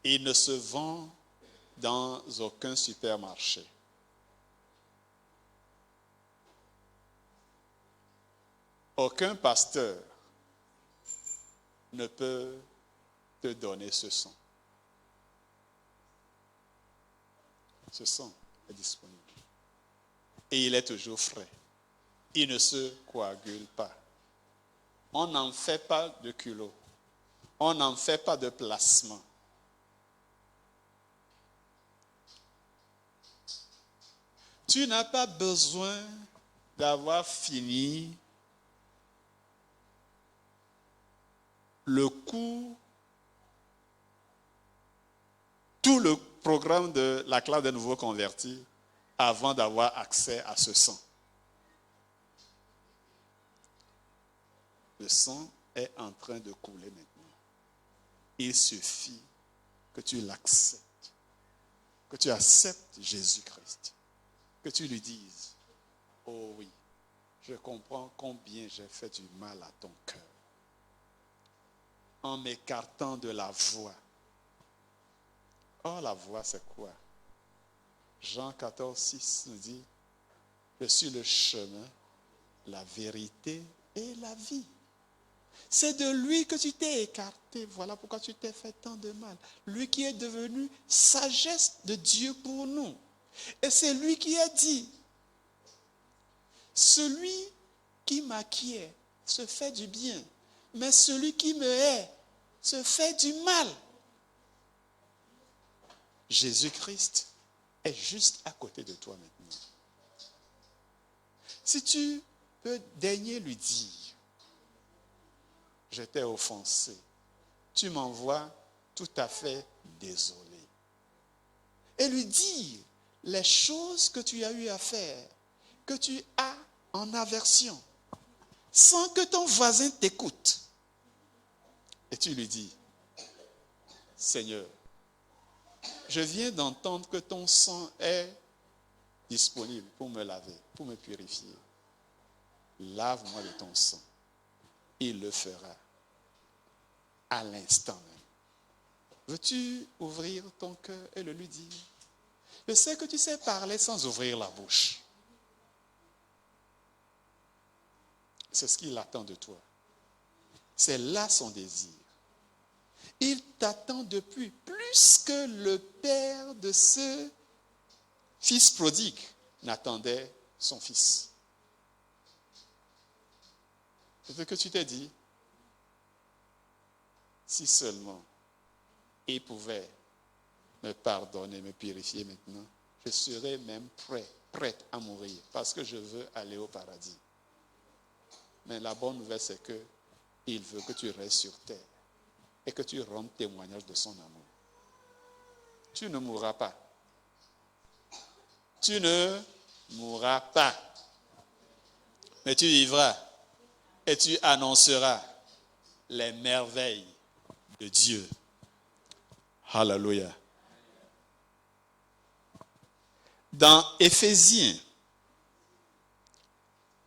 S1: Il ne se vend dans aucun supermarché. Aucun pasteur ne peut te donner ce sang. Ce sang est disponible. Et il est toujours frais. Il ne se coagule pas. On n'en fait pas de culot. On n'en fait pas de placement. Tu n'as pas besoin d'avoir fini le cours, tout le programme de la classe des nouveaux convertis avant d'avoir accès à ce sang. Le sang est en train de couler maintenant. Il suffit que tu l'acceptes, que tu acceptes Jésus-Christ, que tu lui dises, oh oui, je comprends combien j'ai fait du mal à ton cœur. En m'écartant de la voie. Or, la voie, c'est quoi? Jean 14, 6 nous dit, je suis le chemin, la vérité et la vie. C'est de lui que tu t'es écarté. Voilà pourquoi tu t'es fait tant de mal. Lui qui est devenu sagesse de Dieu pour nous. Et c'est lui qui a dit, celui qui m'acquiert se fait du bien, mais celui qui me hait se fait du mal. Jésus-Christ est juste à côté de toi maintenant. Si tu peux daigner lui dire, je t'ai offensé, tu m'envoies tout à fait désolé. Et lui dire les choses que tu as eu à faire, que tu as en aversion, sans que ton voisin t'écoute. Et tu lui dis, Seigneur, je viens d'entendre que ton sang est disponible pour me laver, pour me purifier. Lave-moi de ton sang. Il le fera à l'instant même. Veux-tu ouvrir ton cœur et le lui dire? Je sais que tu sais parler sans ouvrir la bouche. C'est ce qu'il attend de toi. C'est là son désir. Il t'attend depuis plus que le père de ce fils prodigue n'attendait son fils. C'est ce que tu t'es dit. Si seulement il pouvait me pardonner, me purifier maintenant, je serais même prête à mourir, parce que je veux aller au paradis. Mais la bonne nouvelle, c'est que il veut que tu restes sur terre et que tu rendes témoignage de son amour. Tu ne mourras pas. Tu ne mourras pas. Mais tu vivras et tu annonceras les merveilles de Dieu. Alléluia. Dans Éphésiens,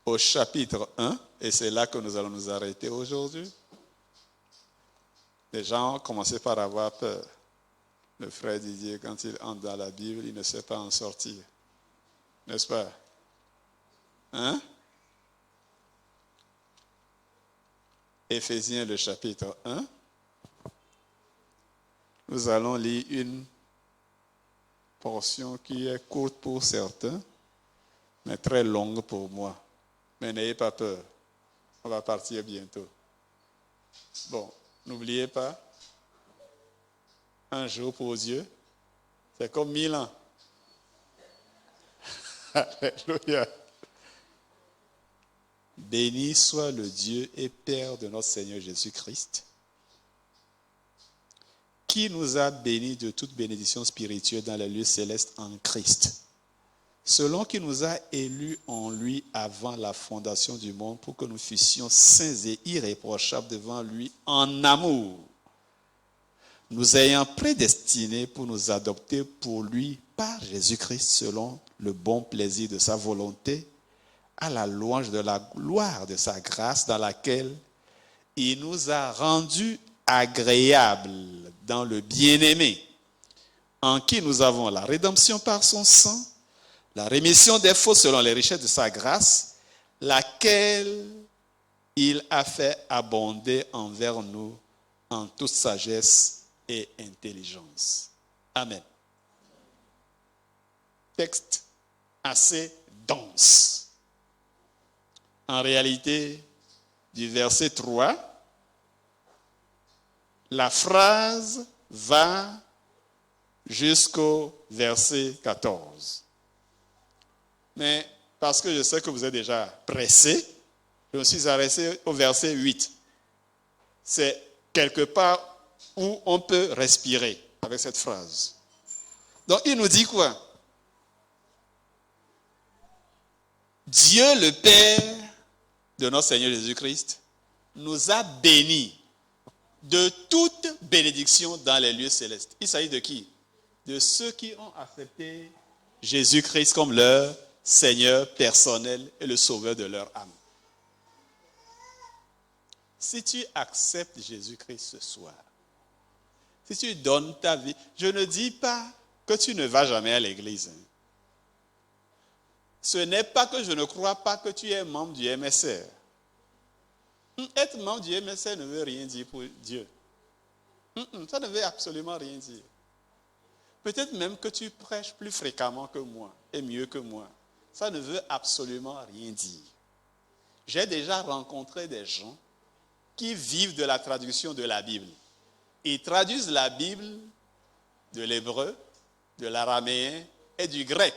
S1: au chapitre 1, et c'est là que nous allons nous arrêter aujourd'hui, les gens ont commencé par avoir peur. Le frère Didier, quand il entre dans la Bible, il ne sait pas en sortir. N'est-ce pas? Hein? Éphésiens, le chapitre 1. Nous allons lire une portion qui est courte pour certains, mais très longue pour moi. Mais n'ayez pas peur, on va partir bientôt. Bon, n'oubliez pas, un jour pour Dieu, c'est comme 1000 ans. Alléluia. Béni soit le Dieu et Père de notre Seigneur Jésus-Christ, qui nous a bénis de toute bénédiction spirituelle dans les lieux célestes en Christ, selon qu'il nous a élus en lui avant la fondation du monde pour que nous fussions saints et irréprochables devant lui en amour, nous ayant prédestinés pour nous adopter pour lui par Jésus-Christ selon le bon plaisir de sa volonté, à la louange de la gloire de sa grâce dans laquelle il nous a rendus agréables dans le bien-aimé, en qui nous avons la rédemption par son sang, la rémission des fautes selon les richesses de sa grâce, laquelle il a fait abonder envers nous en toute sagesse et intelligence. Amen. Texte assez dense. En réalité, du verset 3, la phrase va jusqu'au verset 14. Mais parce que je sais que vous êtes déjà pressés, je me suis arrêté au verset 8. C'est quelque part où on peut respirer avec cette phrase. Donc il nous dit quoi? Dieu le Père de notre Seigneur Jésus-Christ nous a bénis de toute bénédiction dans les lieux célestes. Il s'agit de qui? De ceux qui ont accepté Jésus-Christ comme leur Seigneur personnel et le Sauveur de leur âme. Si tu acceptes Jésus-Christ ce soir, si tu donnes ta vie, je ne dis pas que tu ne vas jamais à l'église. Ce n'est pas que je ne crois pas que tu es membre du MSR. Être membre du MSR ne veut rien dire pour Dieu. Ça ne veut absolument rien dire. Peut-être même que tu prêches plus fréquemment que moi et mieux que moi. Ça ne veut absolument rien dire. J'ai déjà rencontré des gens qui vivent de la traduction de la Bible. Ils traduisent la Bible de l'hébreu, de l'araméen et du grec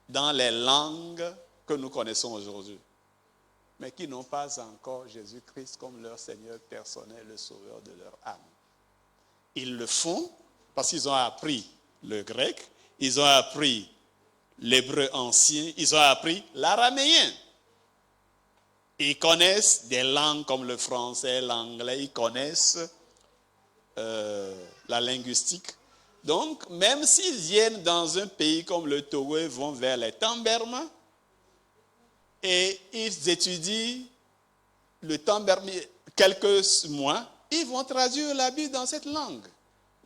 S1: dans les langues que nous connaissons aujourd'hui, mais qui n'ont pas encore Jésus-Christ comme leur Seigneur personnel, le Sauveur de leur âme. Ils le font parce qu'ils ont appris le grec, ils ont appris l'hébreu ancien, ils ont appris l'araméen. Ils connaissent des langues comme le français, l'anglais, ils connaissent la linguistique. Donc, même s'ils viennent dans un pays comme le Togo, ils vont vers les Tamberma et ils étudient le Tamberma quelques mois, ils vont traduire la Bible dans cette langue.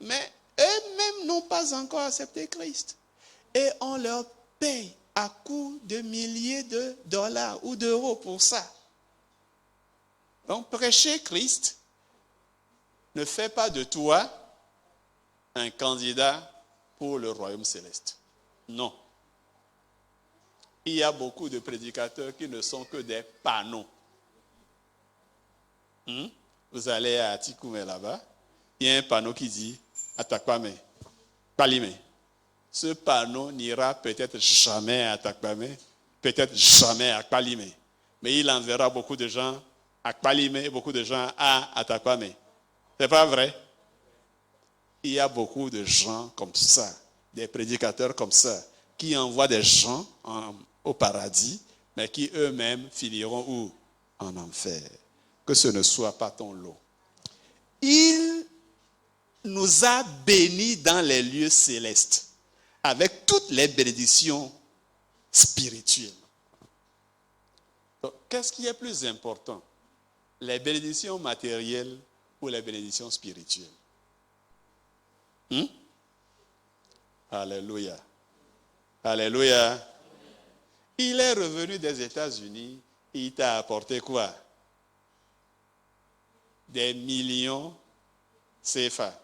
S1: Mais eux-mêmes n'ont pas encore accepté Christ. Et on leur paye à coût de milliers de dollars ou d'euros pour ça. Donc, prêcher Christ ne fait pas de toi un candidat pour le royaume céleste. Non. Il y a beaucoup de prédicateurs qui ne sont que des panneaux. Vous allez à Tikoumé là-bas, il y a un panneau qui dit Atakpame, Palime. Ce panneau n'ira peut-être jamais à Atakpame, peut-être jamais à Palime. Mais il enverra beaucoup de gens à Palime et beaucoup de gens à Atakpame. C'est pas vrai? Il y a beaucoup de gens comme ça, des prédicateurs comme ça, qui envoient des gens au paradis, mais qui eux-mêmes finiront où? En enfer. Que ce ne soit pas ton lot. Il nous a bénis dans les lieux célestes, avec toutes les bénédictions spirituelles. Donc, qu'est-ce qui est plus important? Les bénédictions matérielles ou les bénédictions spirituelles? Alléluia. Alléluia. Il est revenu des États-Unis et il t'a apporté quoi? Des millions CFA.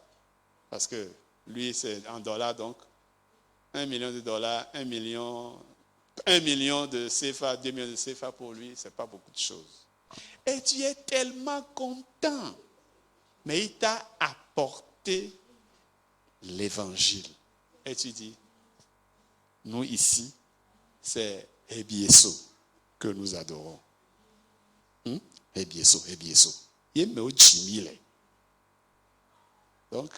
S1: Parce que lui, c'est en dollars, donc 1 million de dollars, 1 million de CFA, 2 millions de CFA pour lui, ce n'est pas beaucoup de choses. Et tu es tellement content. Mais il t'a apporté l'évangile. Et tu dis, nous ici, c'est Ebieso que nous adorons. Ebieso. Il me dit, donc,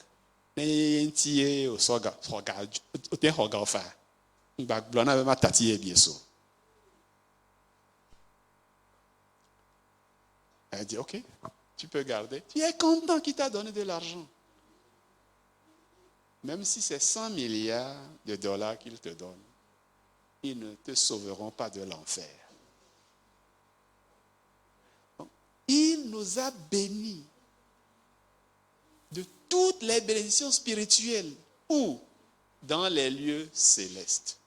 S1: il dit, elle dit, ok, tu peux garder. Tu es content qu'il t'a donné de l'argent. Même si c'est 100 milliards de dollars qu'il te donne, ils ne te sauveront pas de l'enfer. Donc, il nous a bénis de toutes les bénédictions spirituelles. Où? Dans les lieux célestes.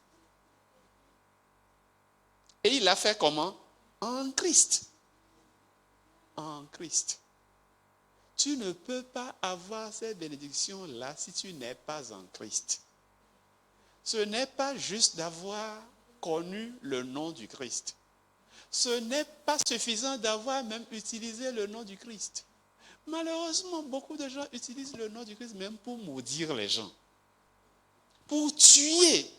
S1: Et il l'a fait comment? En Christ. En Christ. Tu ne peux pas avoir ces bénédictions-là si tu n'es pas en Christ. Ce n'est pas juste d'avoir connu le nom du Christ. Ce n'est pas suffisant d'avoir même utilisé le nom du Christ. Malheureusement, beaucoup de gens utilisent le nom du Christ même pour maudire les gens, pour tuer,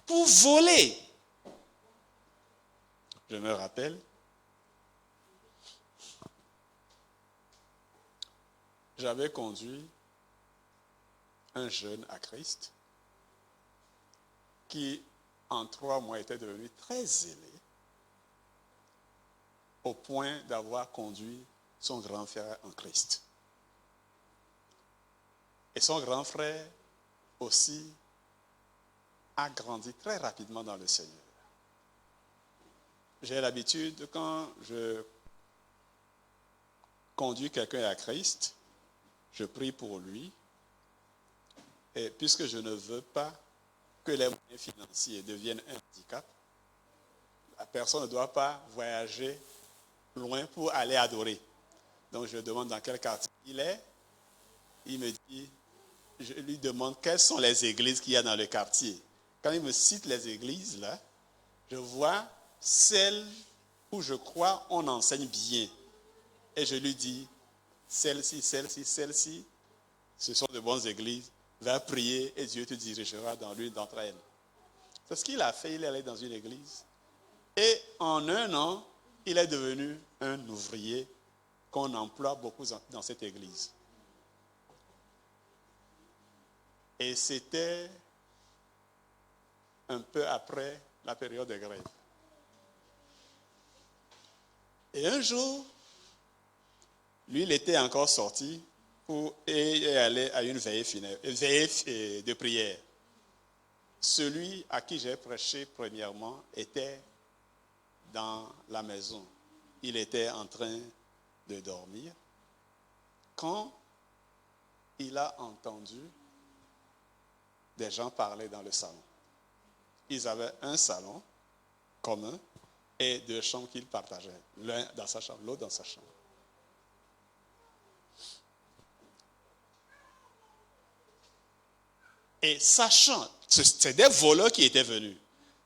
S1: pour voler. Je me rappelle, j'avais conduit un jeune à Christ qui, en 3 mois, était devenu très zélé au point d'avoir conduit son grand frère en Christ. Et son grand frère aussi a grandi très rapidement dans le Seigneur. J'ai l'habitude, quand je conduis quelqu'un à Christ, je prie pour lui. Et puisque je ne veux pas que les moyens financiers deviennent un handicap, la personne ne doit pas voyager loin pour aller adorer. Donc je demande dans quel quartier il est. Il me dit, je lui demande quelles sont les églises qu'il y a dans le quartier. Quand il me cite les églises, là, je vois celles où je crois on enseigne bien. Et je lui dis, celle-ci, ce sont de bonnes églises. Va prier et Dieu te dirigera dans l'une d'entre elles. C'est ce qu'il a fait, il est allé dans une église. Et en 1 an, il est devenu un ouvrier qu'on emploie beaucoup dans cette église. Et c'était un peu après la période de grève. Et un jour, lui, il était encore sorti et allait à une veillée de prière. Celui à qui j'ai prêché premièrement était dans la maison. Il était en train de dormir quand il a entendu des gens parler dans le salon. Ils avaient un salon commun et 2 chambres qu'ils partageaient. L'un dans sa chambre, l'autre dans sa chambre. Et sachant, c'est des voleurs qui étaient venus,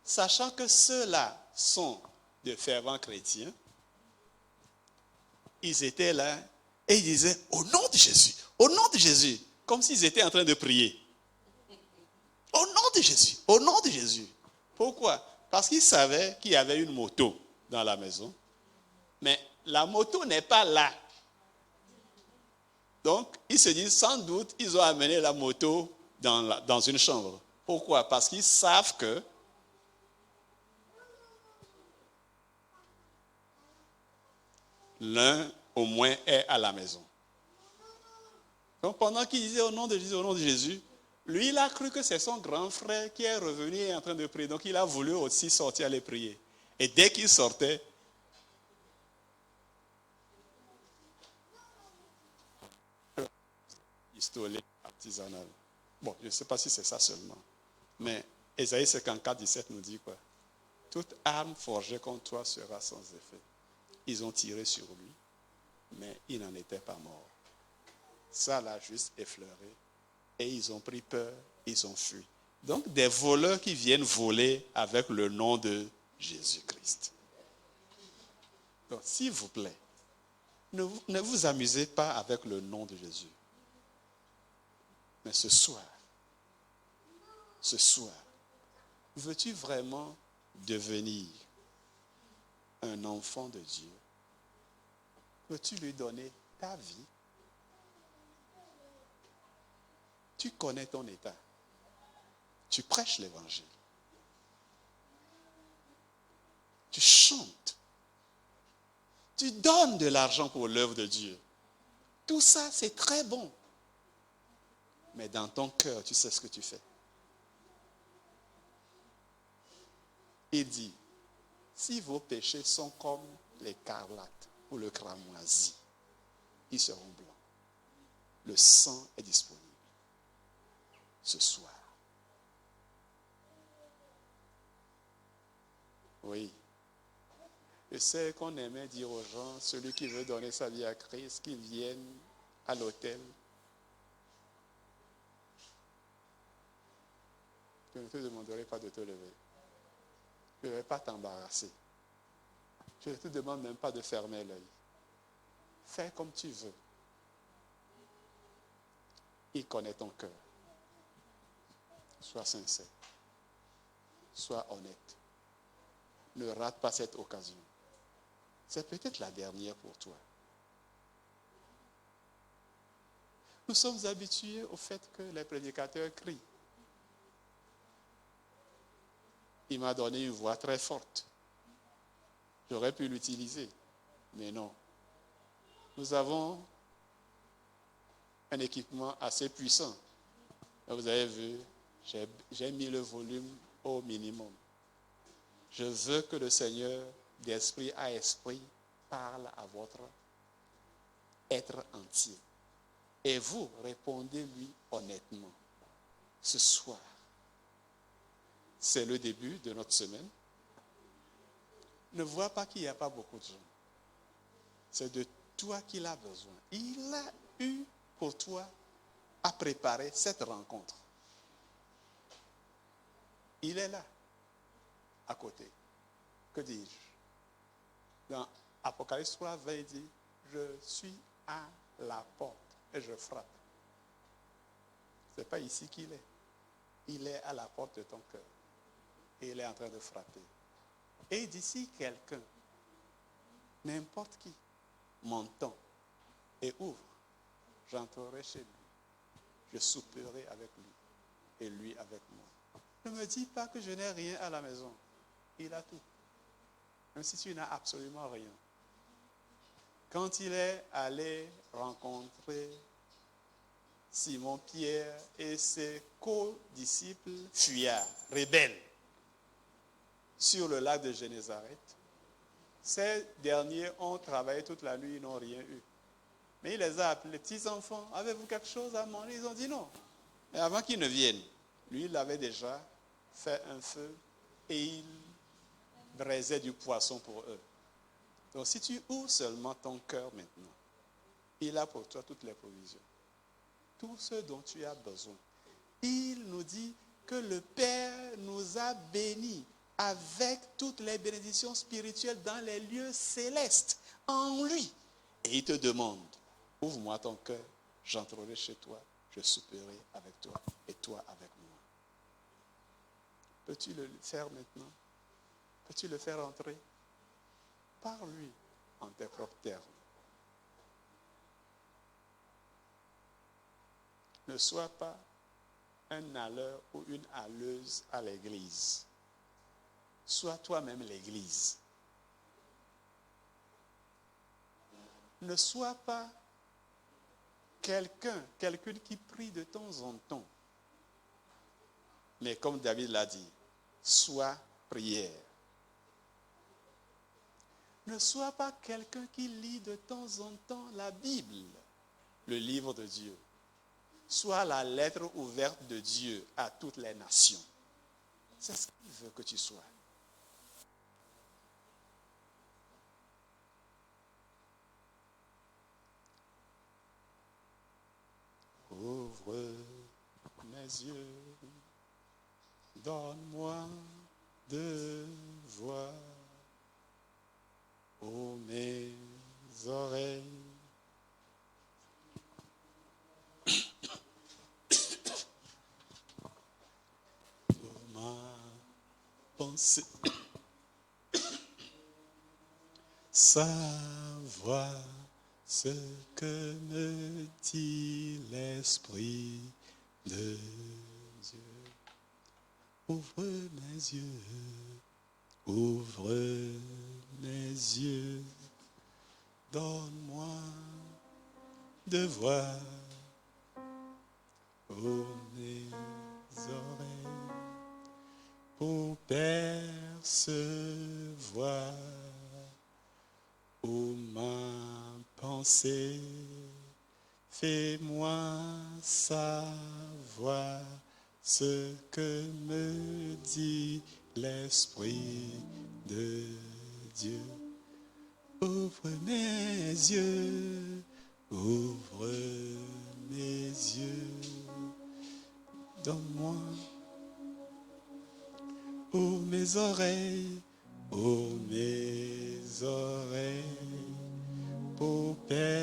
S1: sachant que ceux-là sont de fervents chrétiens, ils étaient là et ils disaient au nom de Jésus, au nom de Jésus, comme s'ils étaient en train de prier. Au nom de Jésus, au nom de Jésus. Pourquoi? Parce qu'ils savaient qu'il y avait une moto dans la maison, mais la moto n'est pas là. Donc, ils se disent sans doute, ils ont amené la moto dans une chambre. Pourquoi? Parce qu'ils savent que l'un au moins est à la maison. Donc pendant qu'il disait au nom de Jésus, au nom de Jésus, lui il a cru que c'est son grand frère qui est revenu et est en train de prier. Donc il a voulu aussi sortir aller prier. Et dès qu'il sortait, pistolet artisanal. Bon, je ne sais pas si c'est ça seulement. Mais Ésaïe 54, 17 nous dit quoi? Toute arme forgée contre toi sera sans effet. Ils ont tiré sur lui, mais il n'en était pas mort. Ça l'a juste effleuré. Et ils ont pris peur, ils ont fui. Donc des voleurs qui viennent voler avec le nom de Jésus-Christ. Donc s'il vous plaît, ne vous amusez pas avec le nom de Jésus. Mais ce soir, veux-tu vraiment devenir un enfant de Dieu? Veux-tu lui donner ta vie? Tu connais ton état. Tu prêches l'évangile. Tu chantes. Tu donnes de l'argent pour l'œuvre de Dieu. Tout ça, c'est très bon. Mais dans ton cœur, tu sais ce que tu fais. Il dit, si vos péchés sont comme l'écarlate ou le cramoisi, ils seront blancs. Le sang est disponible ce soir. Oui. Je sais qu'on aimait dire aux gens, celui qui veut donner sa vie à Christ, qu'il vienne à l'autel. Je ne te demanderai pas de te lever. Je ne vais pas t'embarrasser. Je ne te demande même pas de fermer l'œil. Fais comme tu veux. Il connaît ton cœur. Sois sincère. Sois honnête. Ne rate pas cette occasion. C'est peut-être la dernière pour toi. Nous sommes habitués au fait que les prédicateurs crient. Il m'a donné une voix très forte. J'aurais pu l'utiliser, mais non. Nous avons un équipement assez puissant. Vous avez vu, j'ai mis le volume au minimum. Je veux que le Seigneur, d'esprit à esprit, parle à votre être entier. Et vous répondez-lui honnêtement. Ce soir, c'est le début de notre semaine. Ne vois pas qu'il n'y a pas beaucoup de gens. C'est de toi qu'il a besoin. Il a eu pour toi à préparer cette rencontre. Il est là, à côté. Que dis-je? Dans Apocalypse 3, 20, il dit, je suis à la porte et je frappe. Ce n'est pas ici qu'il est. Il est à la porte de ton cœur. Et il est en train de frapper. Et d'ici quelqu'un, n'importe qui, m'entend et ouvre, j'entrerai chez lui. Je souperai avec lui et lui avec moi. Ne me dis pas que je n'ai rien à la maison. Il a tout. Même si tu n'as absolument rien. Quand il est allé rencontrer Simon-Pierre et ses co-disciples fuyards, rebelles, sur le lac de Génézareth, ces derniers ont travaillé toute la nuit, ils n'ont rien eu. Mais il les a appelés, les petits enfants, avez-vous quelque chose à manger? Ils ont dit non. Mais avant qu'ils ne viennent, lui, il avait déjà fait un feu et il braisait du poisson pour eux. Donc si tu ouvres seulement ton cœur maintenant, il a pour toi toutes les provisions. Tout ce dont tu as besoin. Il nous dit que le Père nous a bénis avec toutes les bénédictions spirituelles dans les lieux célestes, en lui. Et il te demande, ouvre-moi ton cœur, j'entrerai chez toi, je souperai avec toi et toi avec moi. Peux-tu le faire maintenant? Peux-tu le faire entrer? Parle-lui en tes propres termes. Ne sois pas un alleur ou une alleuse à l'église. Sois toi-même l'église. Ne sois pas quelqu'une qui prie de temps en temps. Mais comme David l'a dit, sois prière. Ne sois pas quelqu'un qui lit de temps en temps la Bible, le livre de Dieu. Sois la lettre ouverte de Dieu à toutes les nations. C'est ce qu'il veut que tu sois. Ouvre mes yeux, donne-moi de voir, ô mes oreilles. Ma pensée, savoir ce que me dit l'Esprit de Dieu. Ouvre mes yeux, ouvre mes yeux, donne-moi de voir, ô mes oreilles, pour percevoir, ô ma pensée, fais-moi savoir ce que me dit l'Esprit de Dieu. Ouvre mes yeux, ouvre mes yeux, donne-moi, ouvre mes oreilles, pour percevoir,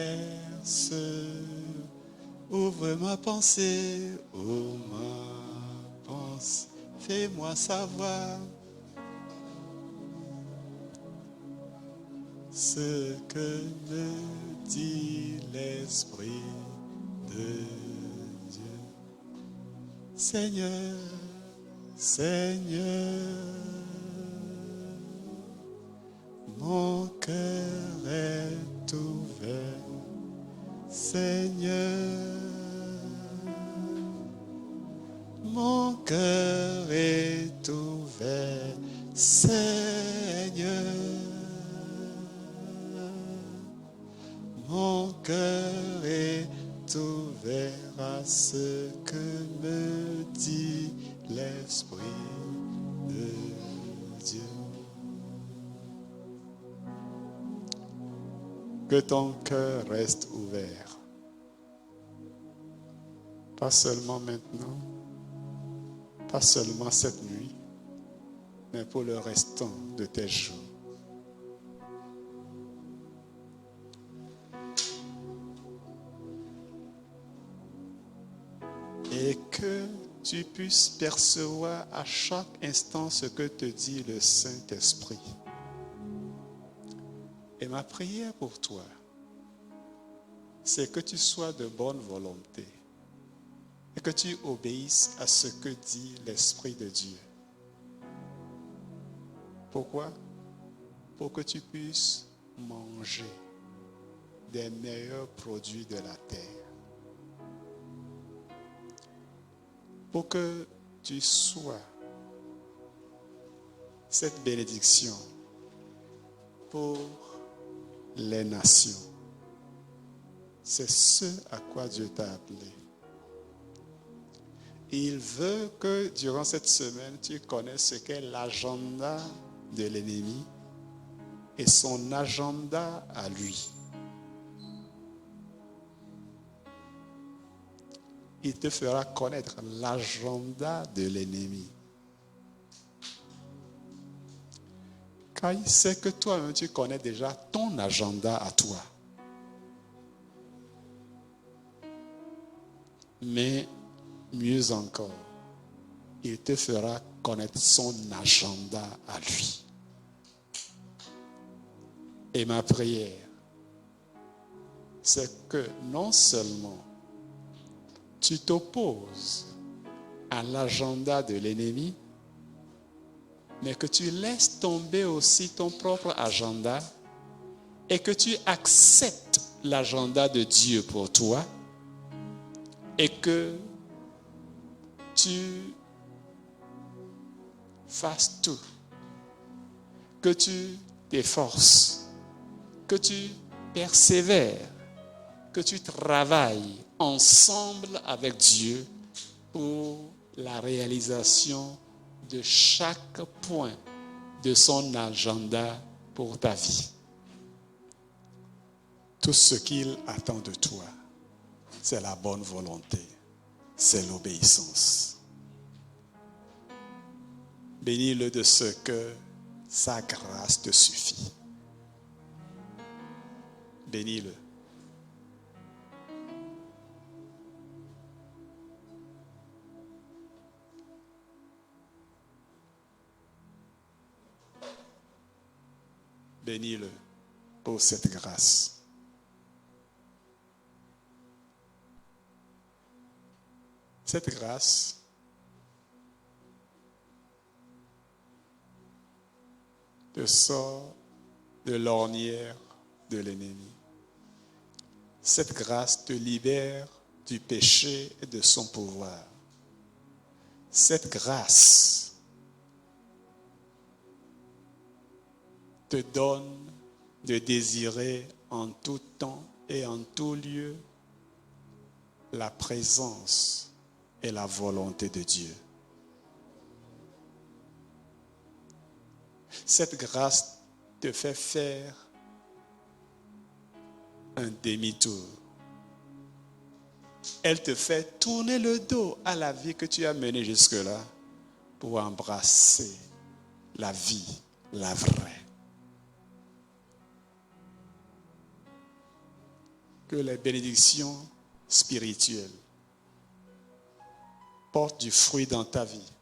S1: ouvre ma pensée, ouvre ma pensée, fais-moi savoir ce que me dit l'Esprit de Dieu. Seigneur, Seigneur, mon cœur est ouvert. Seigneur, mon cœur est ouvert. Seigneur, mon cœur est ouvert à ce que me dit l'Esprit de Dieu. Que ton cœur reste ouvert. Pas seulement maintenant, pas seulement cette nuit, mais pour le restant de tes jours. Et que tu puisses percevoir à chaque instant ce que te dit le Saint-Esprit. Et ma prière pour toi, c'est que tu sois de bonne volonté et que tu obéisses à ce que dit l'Esprit de Dieu. Pourquoi? Pour que tu puisses manger des meilleurs produits de la terre. Pour que tu sois cette bénédiction pour les nations. C'est ce à quoi Dieu t'a appelé. Il veut que durant cette semaine, tu connaisses ce qu'est l'agenda de l'ennemi et son agenda à lui. Il te fera connaître l'agenda de l'ennemi. Car il sait que toi-même, tu connais déjà ton agenda à toi. Mais mieux encore, il te fera connaître son agenda à lui. Et ma prière, c'est que non seulement tu t'opposes à l'agenda de l'ennemi, mais que tu laisses tomber aussi ton propre agenda et que tu acceptes l'agenda de Dieu pour toi et que tu fasses tout, que tu t'efforces, que tu persévères, que tu travailles ensemble avec Dieu pour la réalisation de chaque point de son agenda pour ta vie. Tout ce qu'il attend de toi, c'est la bonne volonté, c'est l'obéissance. Bénis-le de ce que sa grâce te suffit. Bénis-le. Bénis-le pour cette grâce. Cette grâce te sort de l'ornière de l'ennemi. Cette grâce te libère du péché et de son pouvoir. Cette grâce te donne de désirer en tout temps et en tout lieu la présence et la volonté de Dieu. Cette grâce te fait faire un demi-tour. Elle te fait tourner le dos à la vie que tu as menée jusque-là pour embrasser la vie, la vraie. Que les bénédictions spirituelles portent du fruit dans ta vie.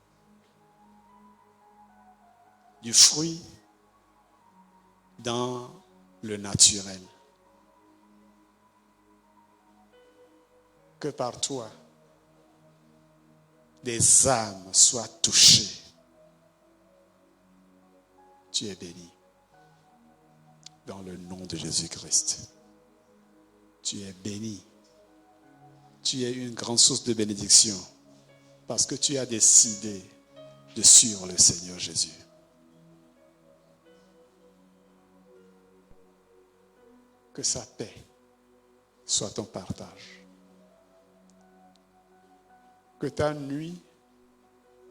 S1: Du fruit dans le naturel. Que par toi, des âmes soient touchées. Tu es béni. Dans le nom de Jésus-Christ. Tu es béni. Tu es une grande source de bénédiction parce que tu as décidé de suivre le Seigneur Jésus. Que sa paix soit ton partage. Que ta nuit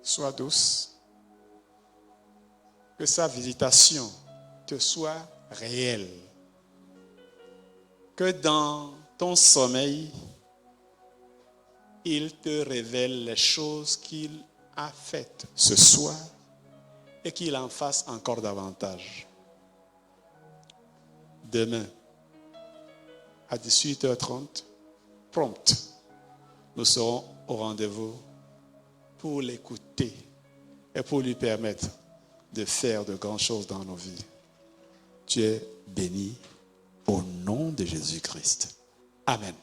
S1: soit douce. Que sa visitation te soit réelle. Que dans ton sommeil, il te révèle les choses qu'il a faites ce soir et qu'il en fasse encore davantage. Demain, à 18h30, prompt, nous serons au rendez-vous pour l'écouter et pour lui permettre de faire de grandes choses dans nos vies. Tu es béni au nom de Jésus-Christ. Amen.